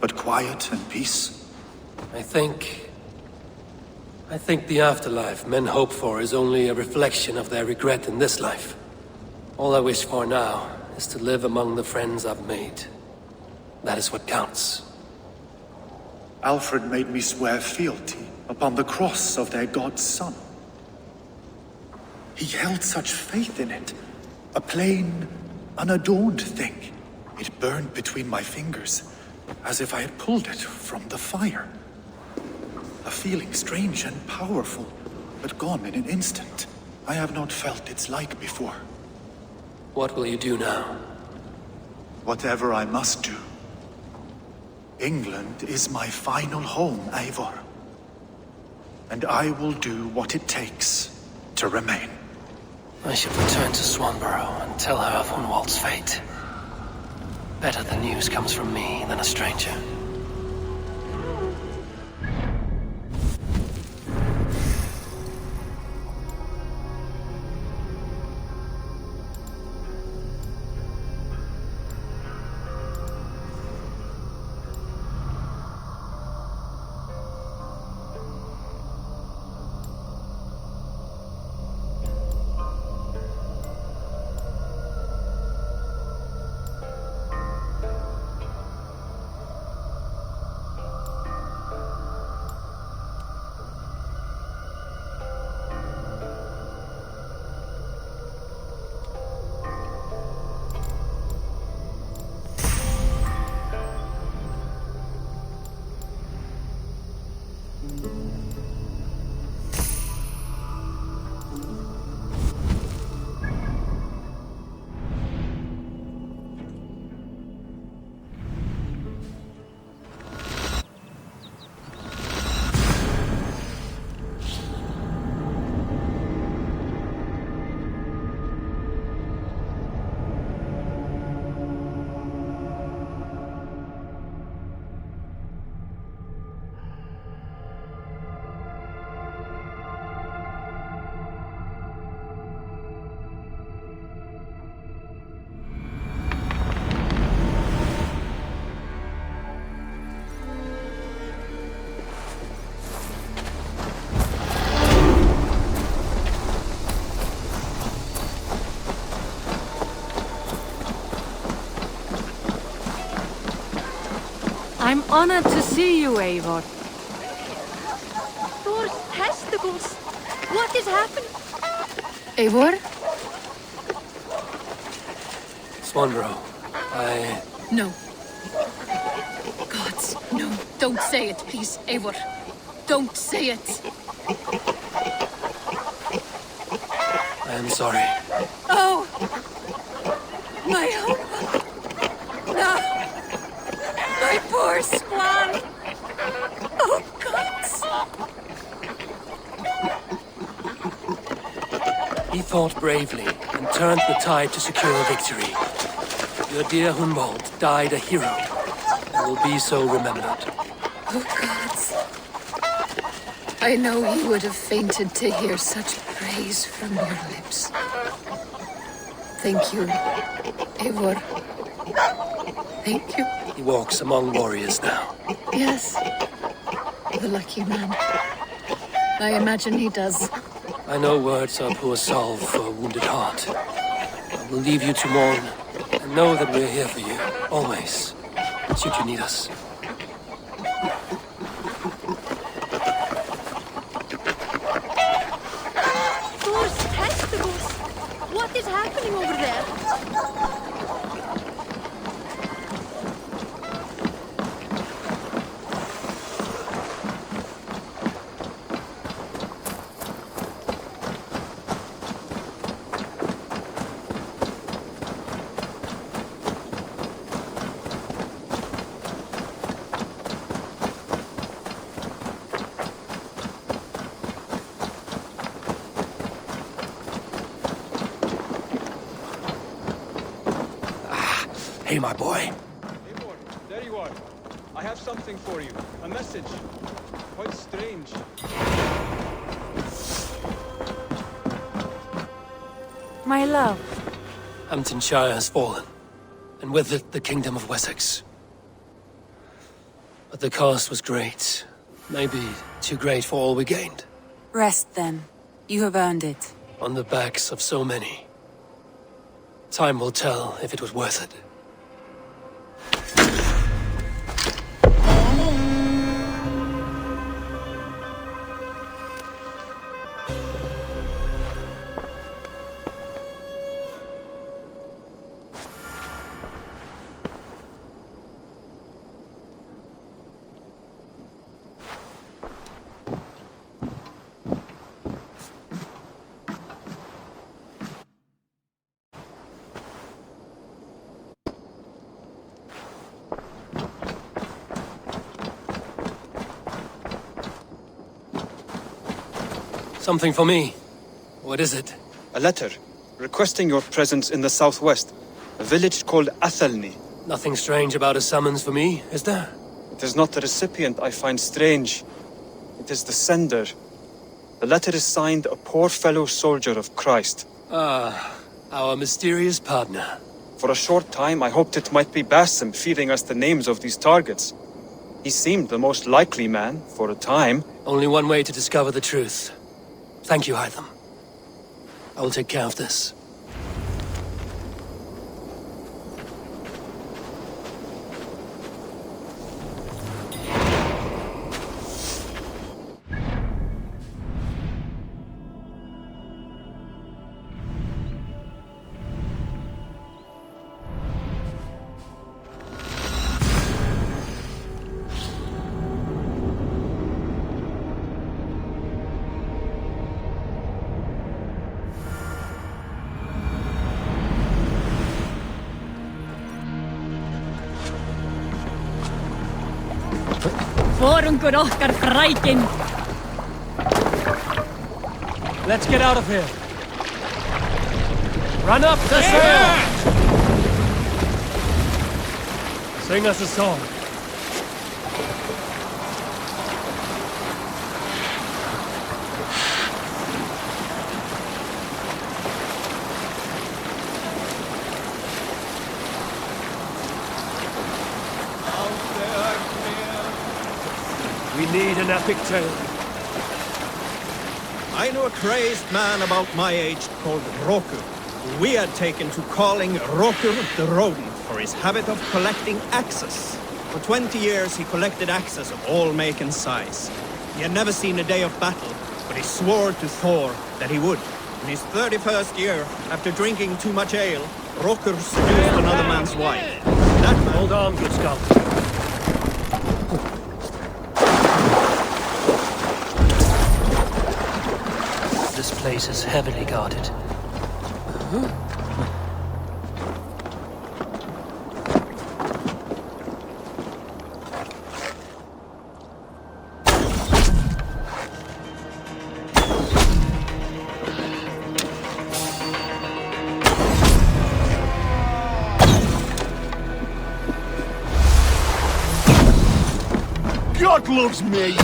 but quiet and peace? I think the afterlife men hope for is only a reflection of their regret in this life. All I wish for now is to live among the friends I've made. That is what counts. Alfred made me swear fealty upon the cross of their god's son. He held such faith in it, a plain, unadorned thing. It burned between my fingers, as if I had pulled it from the fire. A feeling strange and powerful, but gone in an instant. I have not felt its like before. What will you do now? Whatever I must do. England is my final home, Eivor. And I will do what it takes to remain. I should return to Swanborough and tell her of Hunwald's fate. Better the news comes from me than a stranger. I'm honored to see you, Eivor. Thor's testicles! What is happening? Eivor? Swanborough, No. Gods, no. Don't say it, please, Eivor. Don't say it. I am sorry. Oh! My hope! No! My poor swan! Oh, gods! He fought bravely and turned the tide to secure a victory. Your dear Hunwald died a hero and will be so remembered. Oh, gods. I know he would have fainted to hear such praise from your lips. Thank you, Eivor. Thank you. He walks among warriors now. Yes. The lucky man. I imagine he does. I know words are poor salve for a wounded heart. I will leave you to mourn, and know that we're here for you, always, should you need us. Thor's testicles! What is happening over there? Hey, my boy. Eivor, there you are. I have something for you. A message. Quite strange. My love. Hamptonshire has fallen, and with it the Kingdom of Wessex. But the cost was great. Maybe too great for all we gained. Rest then. You have earned it. On the backs of so many. Time will tell if it was worth it. Something for me. What is it? A letter requesting your presence in the southwest, a village called Athelney. Nothing strange about a summons for me, is there? It is not the recipient I find strange. It is the sender. The letter is signed a poor fellow soldier of Christ. Ah, our mysterious partner. For a short time, I hoped it might be Basim feeding us the names of these targets. He seemed the most likely man, for a time. Only one way to discover the truth. Thank you, Hytham. I will take care of this. Forungur okkar frækin. Let's get out of here. Run up the sail! Sing us a song. We need an epic tale. I knew a crazed man about my age called Roku, who we had taken to calling Rokur the Rodent for his habit of collecting axes. For 20 years he collected axes of all make and size. He had never seen a day of battle, but he swore to Thor that he would. In his 31st year, after drinking too much ale, Rokur seduced another man's wife. That man... Hold on, good Scott. This place is heavily guarded. God loves me!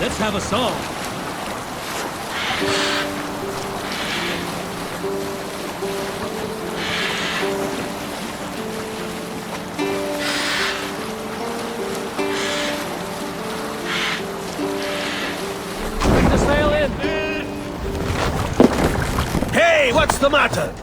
Let's have a song. Bring the sail in! Hey, what's the matter?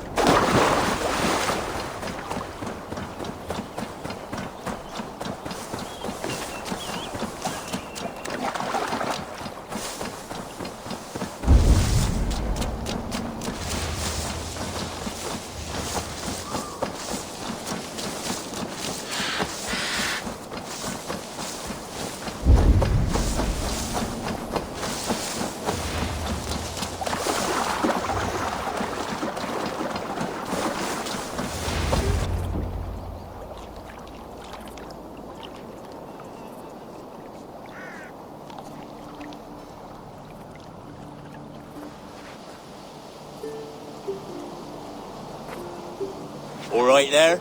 All right there?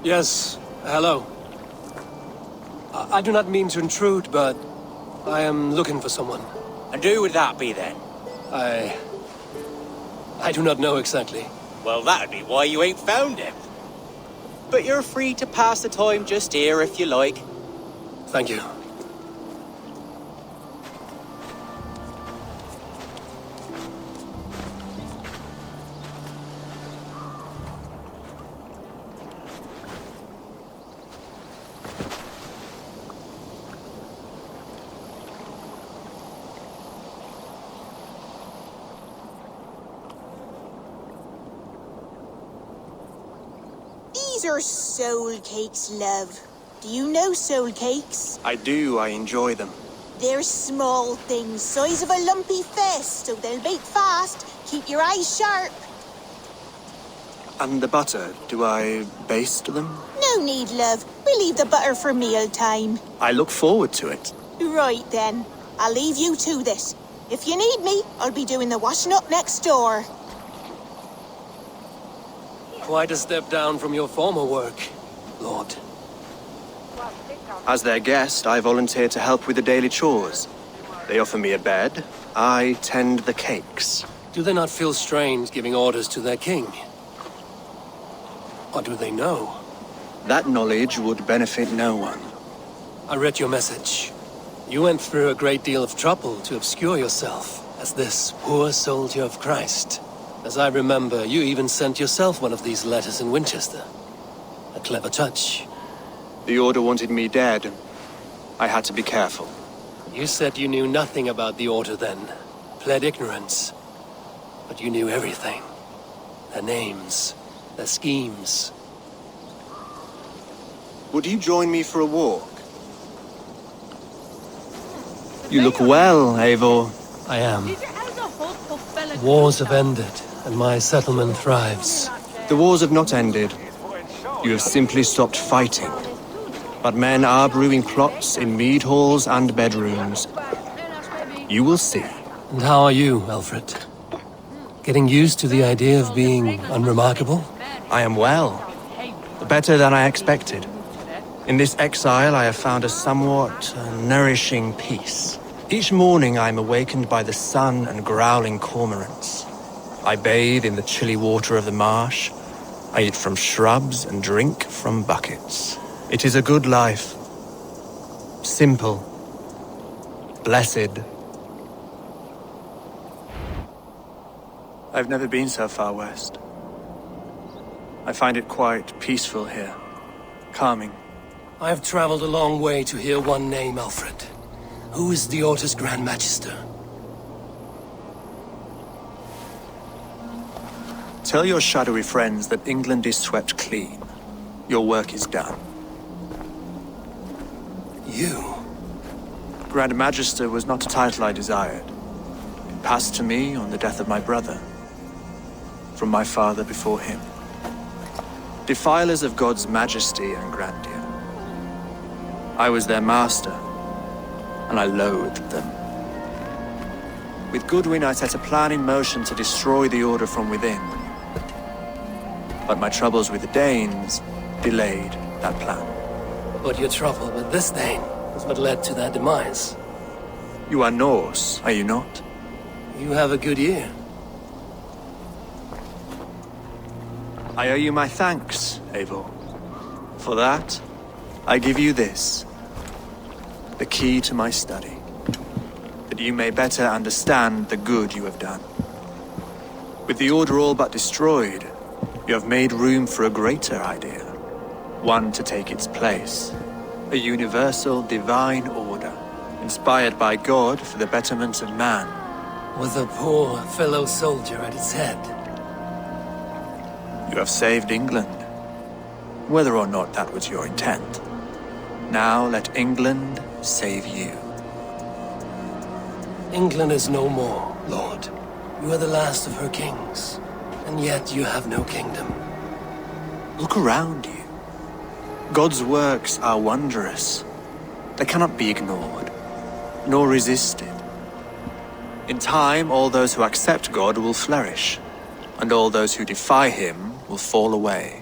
Yes, hello. I do not mean to intrude, but I am looking for someone. And who would that be then? I do not know exactly. Well, that'd be why you ain't found him. But you're free to pass the time just here if you like. Thank you. These are soul cakes, love. Do you know soul cakes? I do, I enjoy them. They're small things, size of a lumpy fist, so they'll bake fast. Keep your eyes sharp. And the butter, do I baste them? No need, love. We'll leave the butter for meal time. I look forward to it. Right then. I'll leave you to this. If you need me, I'll be doing the washing up next door. Quite a step down from your former work, Lord. As their guest, I volunteer to help with the daily chores. They offer me a bed, I tend the cakes. Do they not feel strange giving orders to their king? Or do they know? That knowledge would benefit no one. I read your message. You went through a great deal of trouble to obscure yourself as this poor soldier of Christ. As I remember, you even sent yourself one of these letters in Winchester. A clever touch. The Order wanted me dead. I had to be careful. You said you knew nothing about the Order then. Pled ignorance. But you knew everything. Their names, their schemes. Would you join me for a walk? You look well, Eivor. I am. Wars have ended, and my settlement thrives. The wars have not ended. You have simply stopped fighting. But men are brewing plots in mead halls and bedrooms. You will see. And how are you, Alfred? Getting used to the idea of being unremarkable? I am well. Better than I expected. In this exile, I have found a somewhat nourishing peace. Each morning I am awakened by the sun and growling cormorants. I bathe in the chilly water of the marsh. I eat from shrubs and drink from buckets. It is a good life. Simple. Blessed. I've never been so far west. I find it quite peaceful here. Calming. I have traveled a long way to hear one name, Alfred. Who is the Order's Grand Magister? Tell your shadowy friends that England is swept clean. Your work is done. You? Grand Magister was not a title I desired. It passed to me on the death of my brother. From my father before him. Defilers of God's majesty and grandeur. I was their master, and I loathed them. With Goodwin, I set a plan in motion to destroy the Order from within. But my troubles with the Danes delayed that plan. But your trouble with this Dane? was what led to their demise. You are Norse, are you not? You have a good ear. I owe you my thanks, Eivor. For that, I give you this. The key to my study. That you may better understand the good you have done. With the Order all but destroyed, you have made room for a greater idea. One to take its place. A universal divine order, inspired by God for the betterment of man. With a poor fellow soldier at its head. You have saved England, whether or not that was your intent. Now let England save you. England is no more, Lord. You are the last of her kings, and yet you have no kingdom. Look around you. God's works are wondrous. They cannot be ignored, nor resisted. In time, all those who accept God will flourish, and all those who defy him will fall away.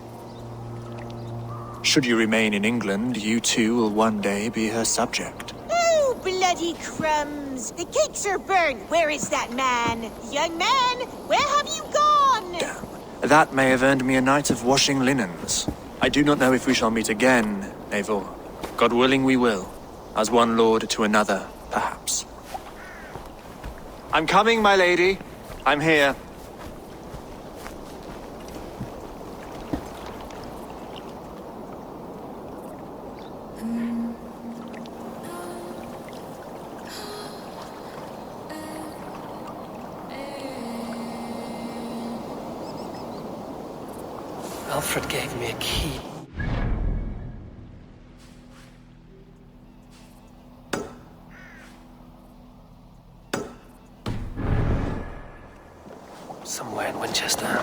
Should you remain in England, you too will one day be her subject. Oh, bloody crumbs! The cakes are burned! Where is that man? Young man, where have you gone? That may have earned me a night of washing linens. I do not know if we shall meet again, Eivor. God willing we will. As one lord to another, perhaps. I'm coming, my lady. I'm here. Alfred gave me a key. Somewhere in Winchester.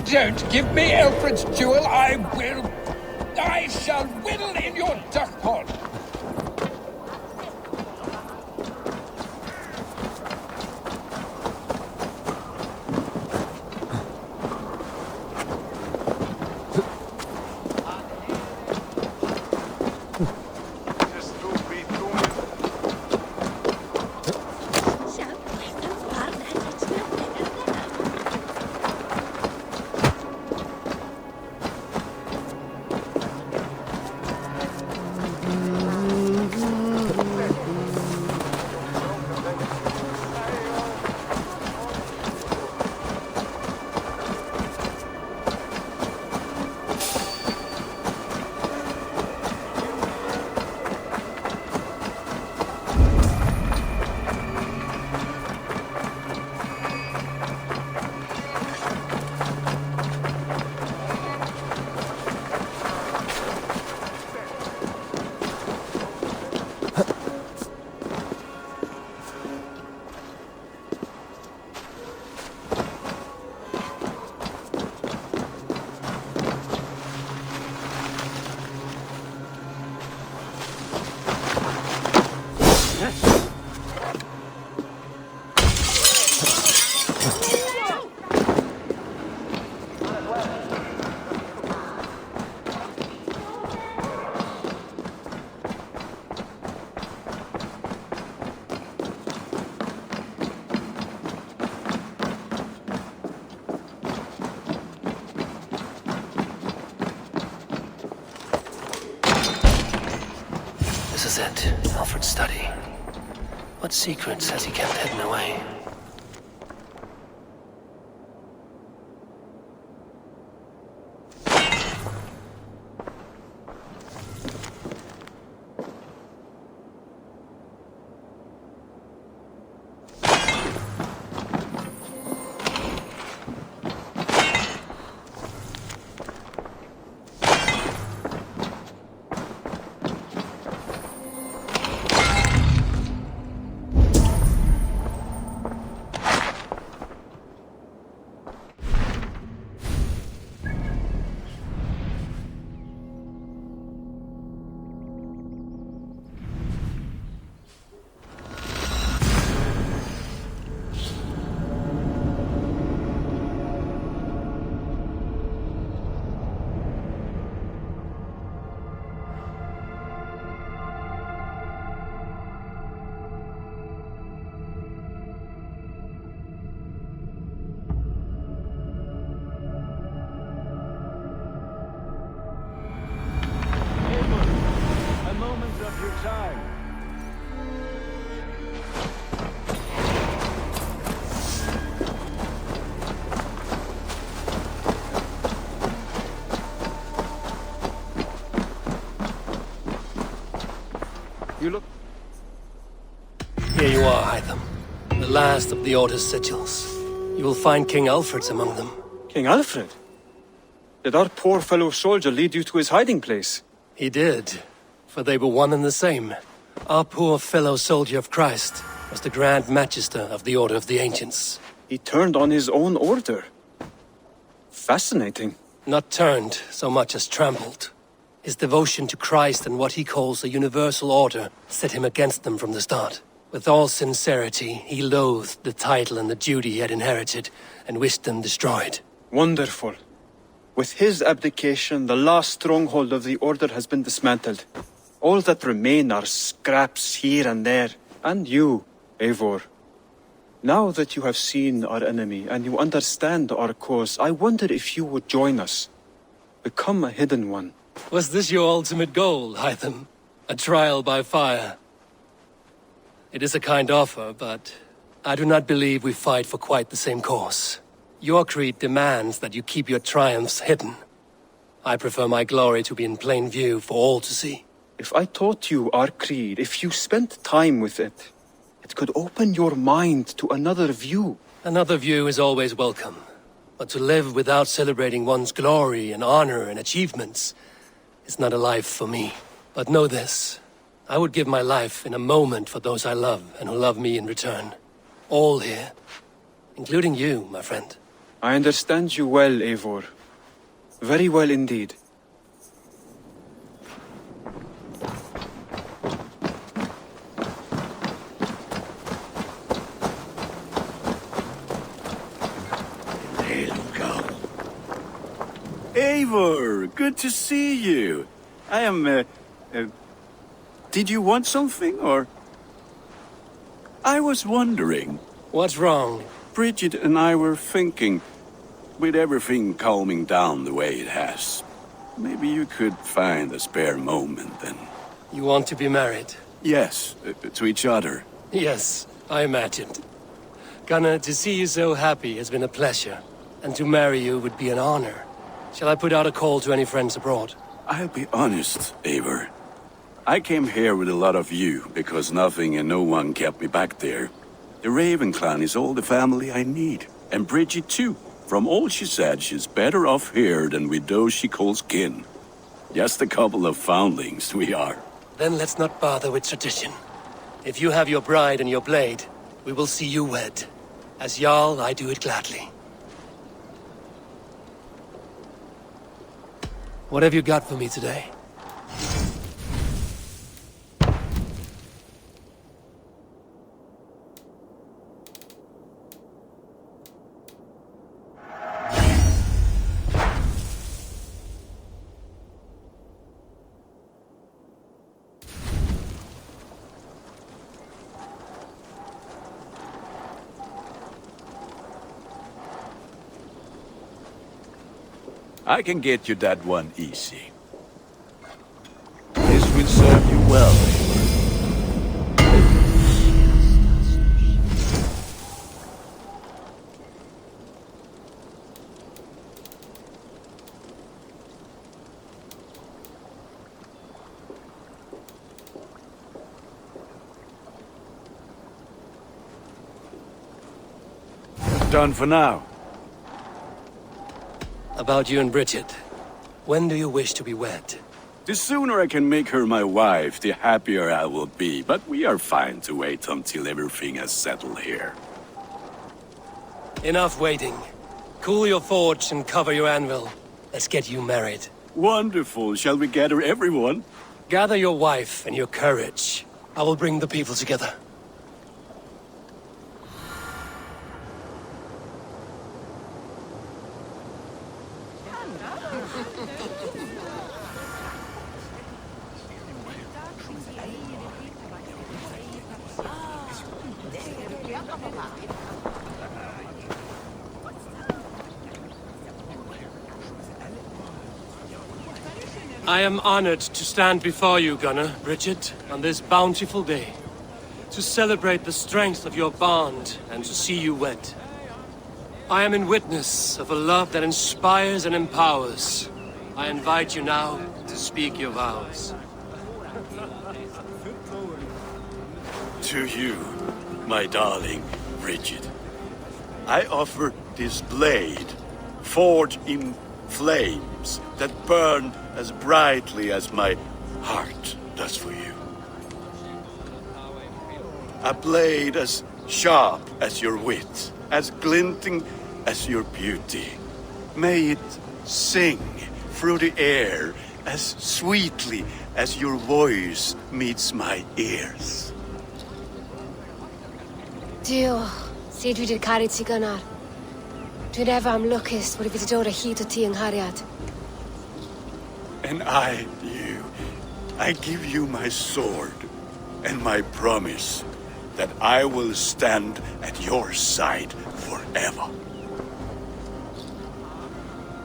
don't give me Alfred's jewel, I shall whittle in your duck pond. This is it, Alfred's study. What secrets has he kept hidden away? Here you are, Hytham. The last of the Order's sigils. You will find King Alfred's among them. King Alfred? Did our poor fellow soldier lead you to his hiding place? He did, for they were one and the same. Our poor fellow soldier of Christ was the Grand Magister of the Order of the Ancients. He turned on his own order. Fascinating. Not turned so much as trampled. His devotion to Christ and what he calls a universal order set him against them from the start. With all sincerity, he loathed the title and the duty he had inherited, and wished them destroyed. Wonderful. With his abdication, the last stronghold of the Order has been dismantled. All that remain are scraps here and there. And you, Eivor. Now that you have seen our enemy and you understand our cause, I wonder if you would join us. Become a hidden one. Was this your ultimate goal, Hytham? A trial by fire? It is a kind offer, but I do not believe we fight for quite the same cause. Your creed demands that you keep your triumphs hidden. I prefer my glory to be in plain view for all to see. If I taught you our creed, if you spent time with it, it could open your mind to another view. Another view is always welcome. But to live without celebrating one's glory and honor and achievements is not a life for me. But know this. I would give my life in a moment for those I love and who love me in return. All here. Including you, my friend. I understand you well, Eivor. Very well indeed. Eivor, good to see you. I am, did you want something, or? I was wondering. What's wrong? Bridget and I were thinking, with everything calming down the way it has, maybe you could find a spare moment and... You want to be married? Yes, to each other. Yes, I imagined. Gunnar, to see you so happy has been a pleasure, and to marry you would be an honor. Shall I put out a call to any friends abroad? I'll be honest, Eivor. I came here with a lot of you, because nothing and no one kept me back there. The Raven clan is all the family I need, and Bridget too. From all she said, she's better off here than with those she calls kin. Just a couple of foundlings we are. Then let's not bother with tradition. If you have your bride and your blade, we will see you wed. As Jarl, I do it gladly. What have you got for me today? I can get you that one easy. This will serve you well. Done for now. About you and Bridget. When do you wish to be wed? The sooner I can make her my wife, the happier I will be. But we are fine to wait until everything has settled here. Enough waiting. Cool your forge and cover your anvil. Let's get you married. Wonderful. Shall we gather everyone? Gather your wife and your courage. I will bring the people together. I am honored to stand before you, Gunnar, Bridget, on this bountiful day, to celebrate the strength of your bond and to see you wed. I am in witness of a love that inspires and empowers. I invite you now to speak your vows. To you, my darling Bridget, I offer this blade, forged in flames that burn as brightly as my heart does for you. A blade as sharp as your wit, as glinting as your beauty. May it sing through the air as sweetly as your voice meets my ears. Dio, syd dwi 'di'r caru ti Gunnar. Dwi'n efo am lwcus bod I fi 'di dod o hyd o ti yng nghariad. And I, you, I give you my sword and my promise that I will stand at your side forever.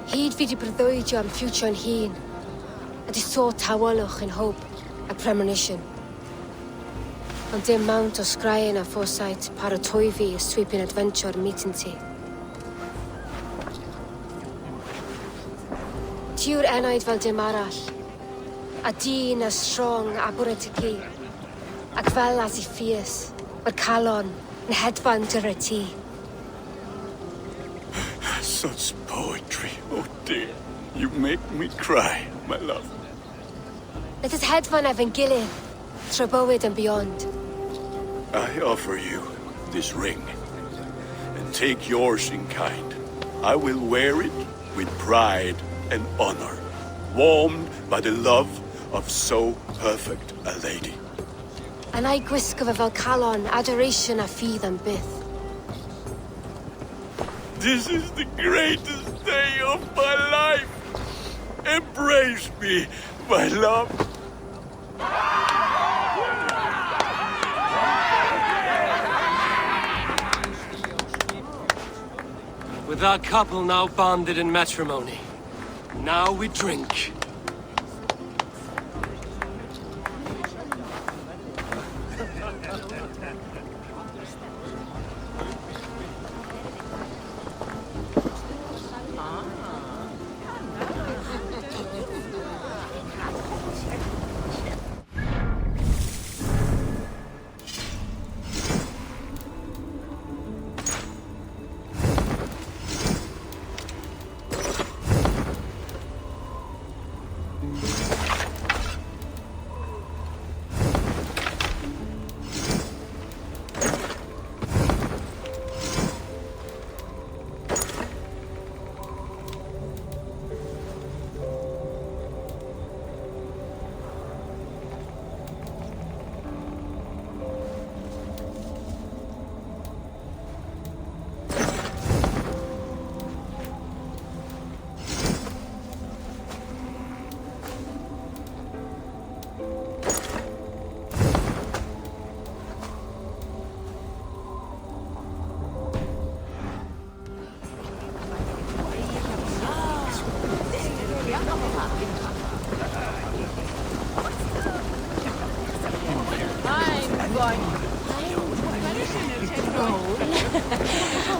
Hyd fi 'di breuddwydio am ffiwtio yn hun, a di so tawalwch yn hope a premonition. Ond dim mount o sgraen a foresight paratoi fi a sweeping adventure meeting ti. Tiw'r enaid fel dim arall, a dyn as strong a bwrdd y gi, ac fel as I ffies, mae'r calon yn hedfan dyr y ti. Such poetry, oh dear. You make me cry, my love. Let us hedfan efo'n gilydd, tro bywyd and beyond. I offer you this ring, and take yours in kind. I will wear it with pride and honor, warmed by the love of so perfect a lady. And I gwisg of a Valcalon adoration a feed and bith. This is the greatest day of my life. Embrace me, my love. With our couple now bonded in matrimony, now we drink.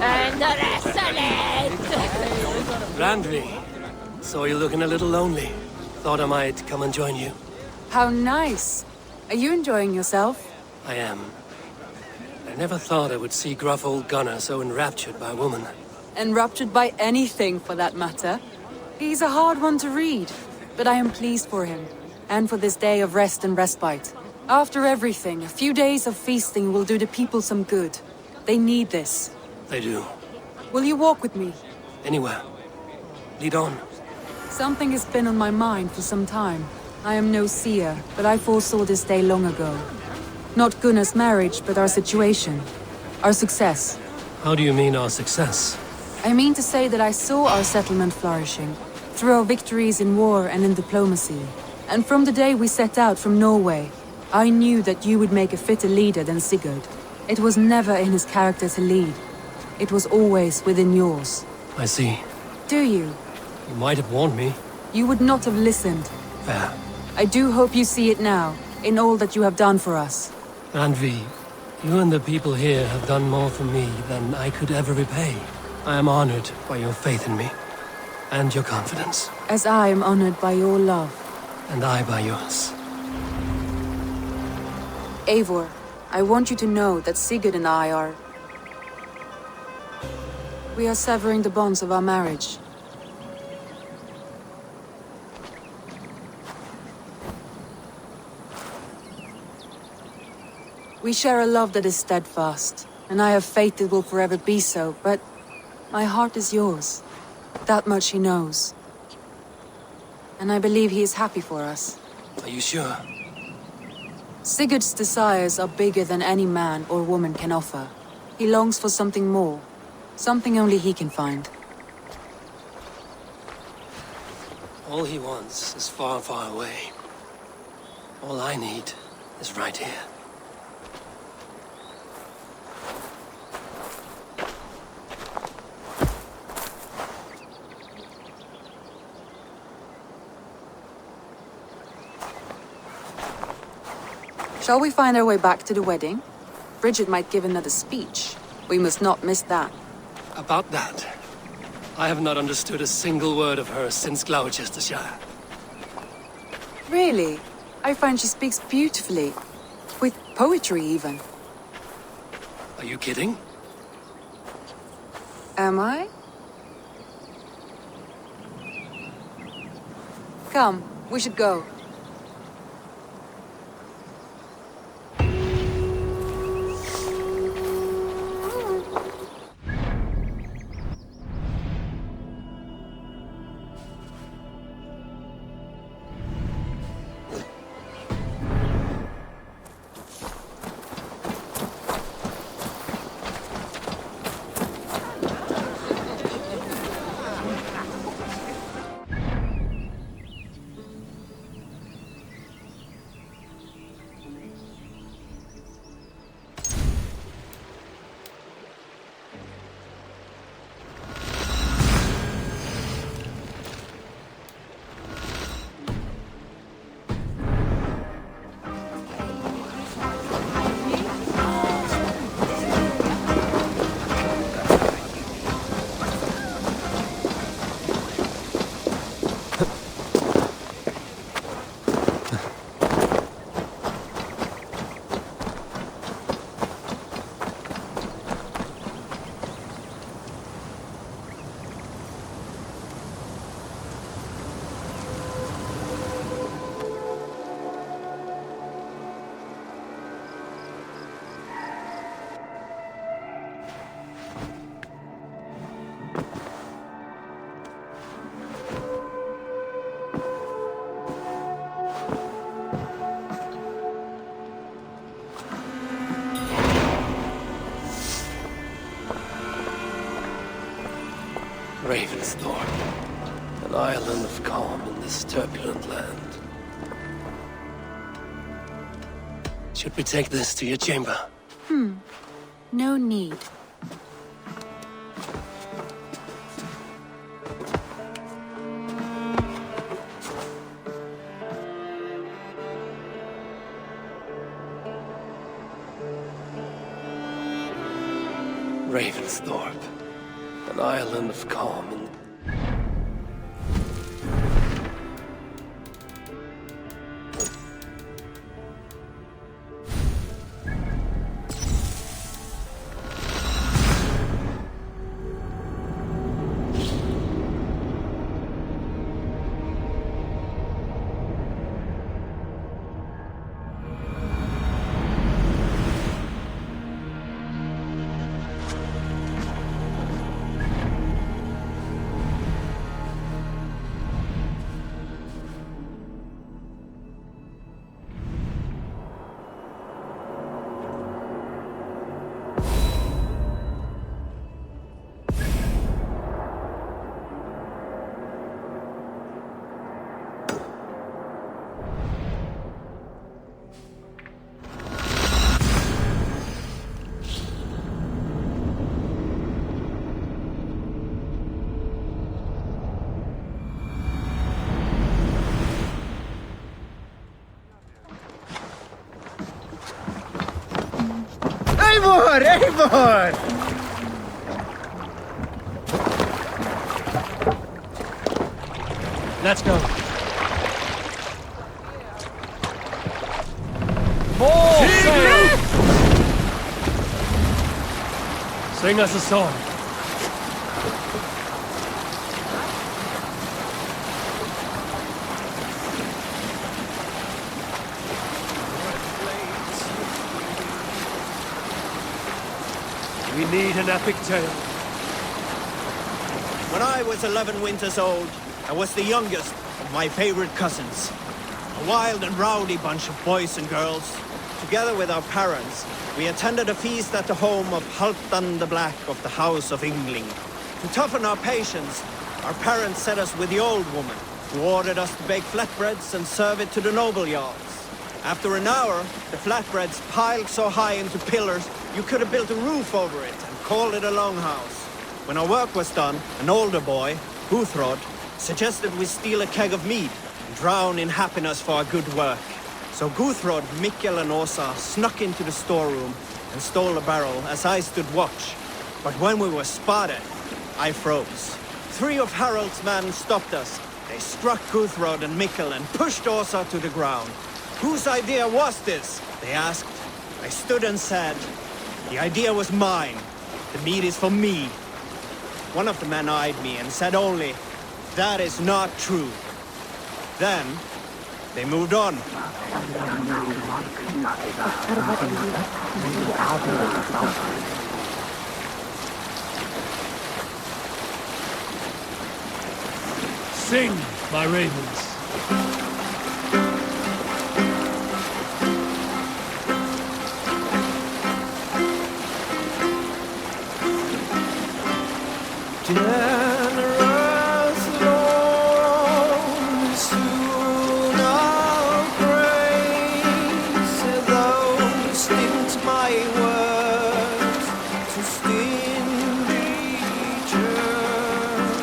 And the rest of it! Randvi, saw you looking a little lonely. Thought I might come and join you. How nice. Are you enjoying yourself? I am. I never thought I would see gruff old Gunnar so enraptured by a woman. Enraptured by anything, for that matter. He's a hard one to read, but I am pleased for him, and for this day of rest and respite. After everything, a few days of feasting will do the people some good. They need this. They do. Will you walk with me? Anywhere. Lead on. Something has been on my mind for some time. I am no seer, but I foresaw this day long ago. Not Gunnar's marriage, but our situation. Our success. How do you mean our success? I mean to say that I saw our settlement flourishing, through our victories in war and in diplomacy. And from the day we set out from Norway, I knew that you would make a fitter leader than Sigurd. It was never in his character to lead. It was always within yours. I see. Do you? You might have warned me. You would not have listened. Fair. I do hope you see it now, in all that you have done for us. Randvi, you and the people here have done more for me than I could ever repay. I am honored by your faith in me, and your confidence. As I am honored by your love. And I by yours. Eivor, I want you to know that Sigurd and I are... We are severing the bonds of our marriage. We share a love that is steadfast, and I have faith it will forever be so, but my heart is yours. That much he knows. And I believe he is happy for us. Are you sure? Sigurd's desires are bigger than any man or woman can offer. He longs for something more, something only he can find. All he wants is far, far away. All I need is right here. Shall we find our way back to the wedding? Bridget might give another speech. We must not miss that. About that, I have not understood a single word of hers since Gloucestershire. Really? I find she speaks beautifully. With poetry, even. Are you kidding? Am I? Come, we should go. Ravensthorpe, an island of calm in this turbulent land. Should we take this to your chamber? No need. Ravensthorpe, an island of calm in... Eivor! Let's go. More sail! Sing us a song. We need an epic tale. When I was 11 winters old, I was the youngest of my favorite cousins. A wild and rowdy bunch of boys and girls. Together with our parents, we attended a feast at the home of Halfdan the Black of the House of Yngling. To toughen our patience, our parents set us with the old woman, who ordered us to bake flatbreads and serve it to the noble jarls. After an hour, the flatbreads piled so high into pillars, you could have built a roof over it and called it a longhouse. When our work was done, an older boy, Guthrod, suggested we steal a keg of mead and drown in happiness for our good work. So Guthrod, Mikkel and Åsa snuck into the storeroom and stole a barrel as I stood watch. But when we were spotted, I froze. 3 of Harald's men stopped us. They struck Guthrod and Mikkel and pushed Åsa to the ground. Whose idea was this? They asked. I stood and said, the idea was mine. The meat is for me. One of the men eyed me and said only, that is not true. Then, they moved on. Sing, my ravens. Generous Lord, soon I'll praise, though you stint my words to stingy churn.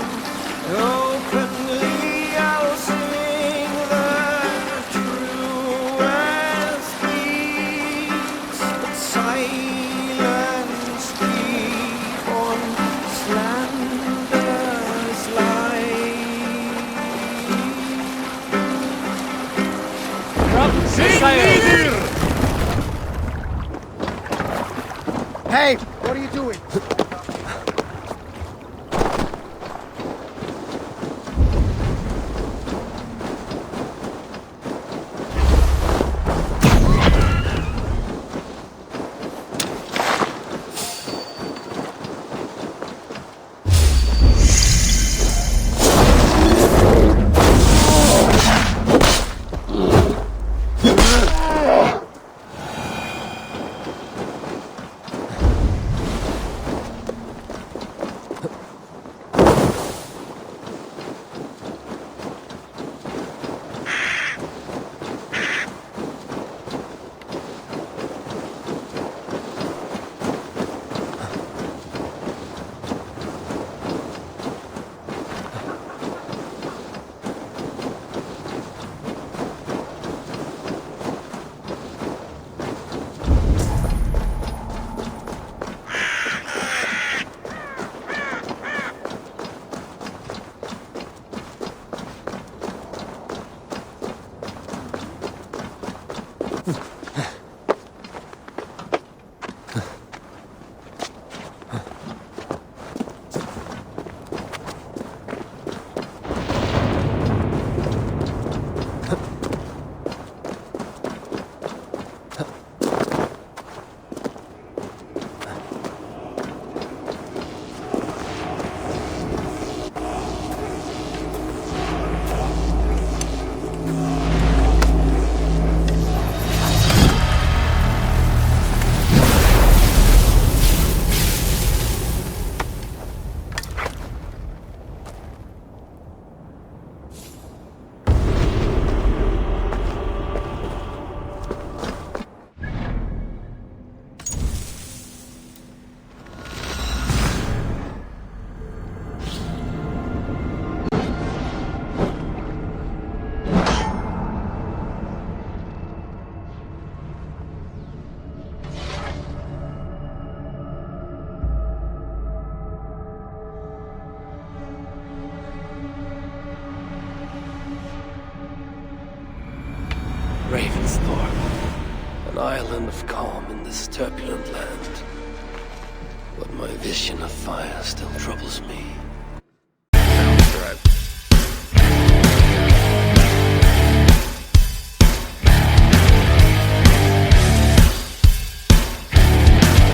Openly I'll sing the truest peace, but silence keep on slander's Hey, what are you doing? Ravensthorpe, an island of calm in this turbulent land. But my vision of fire still troubles me.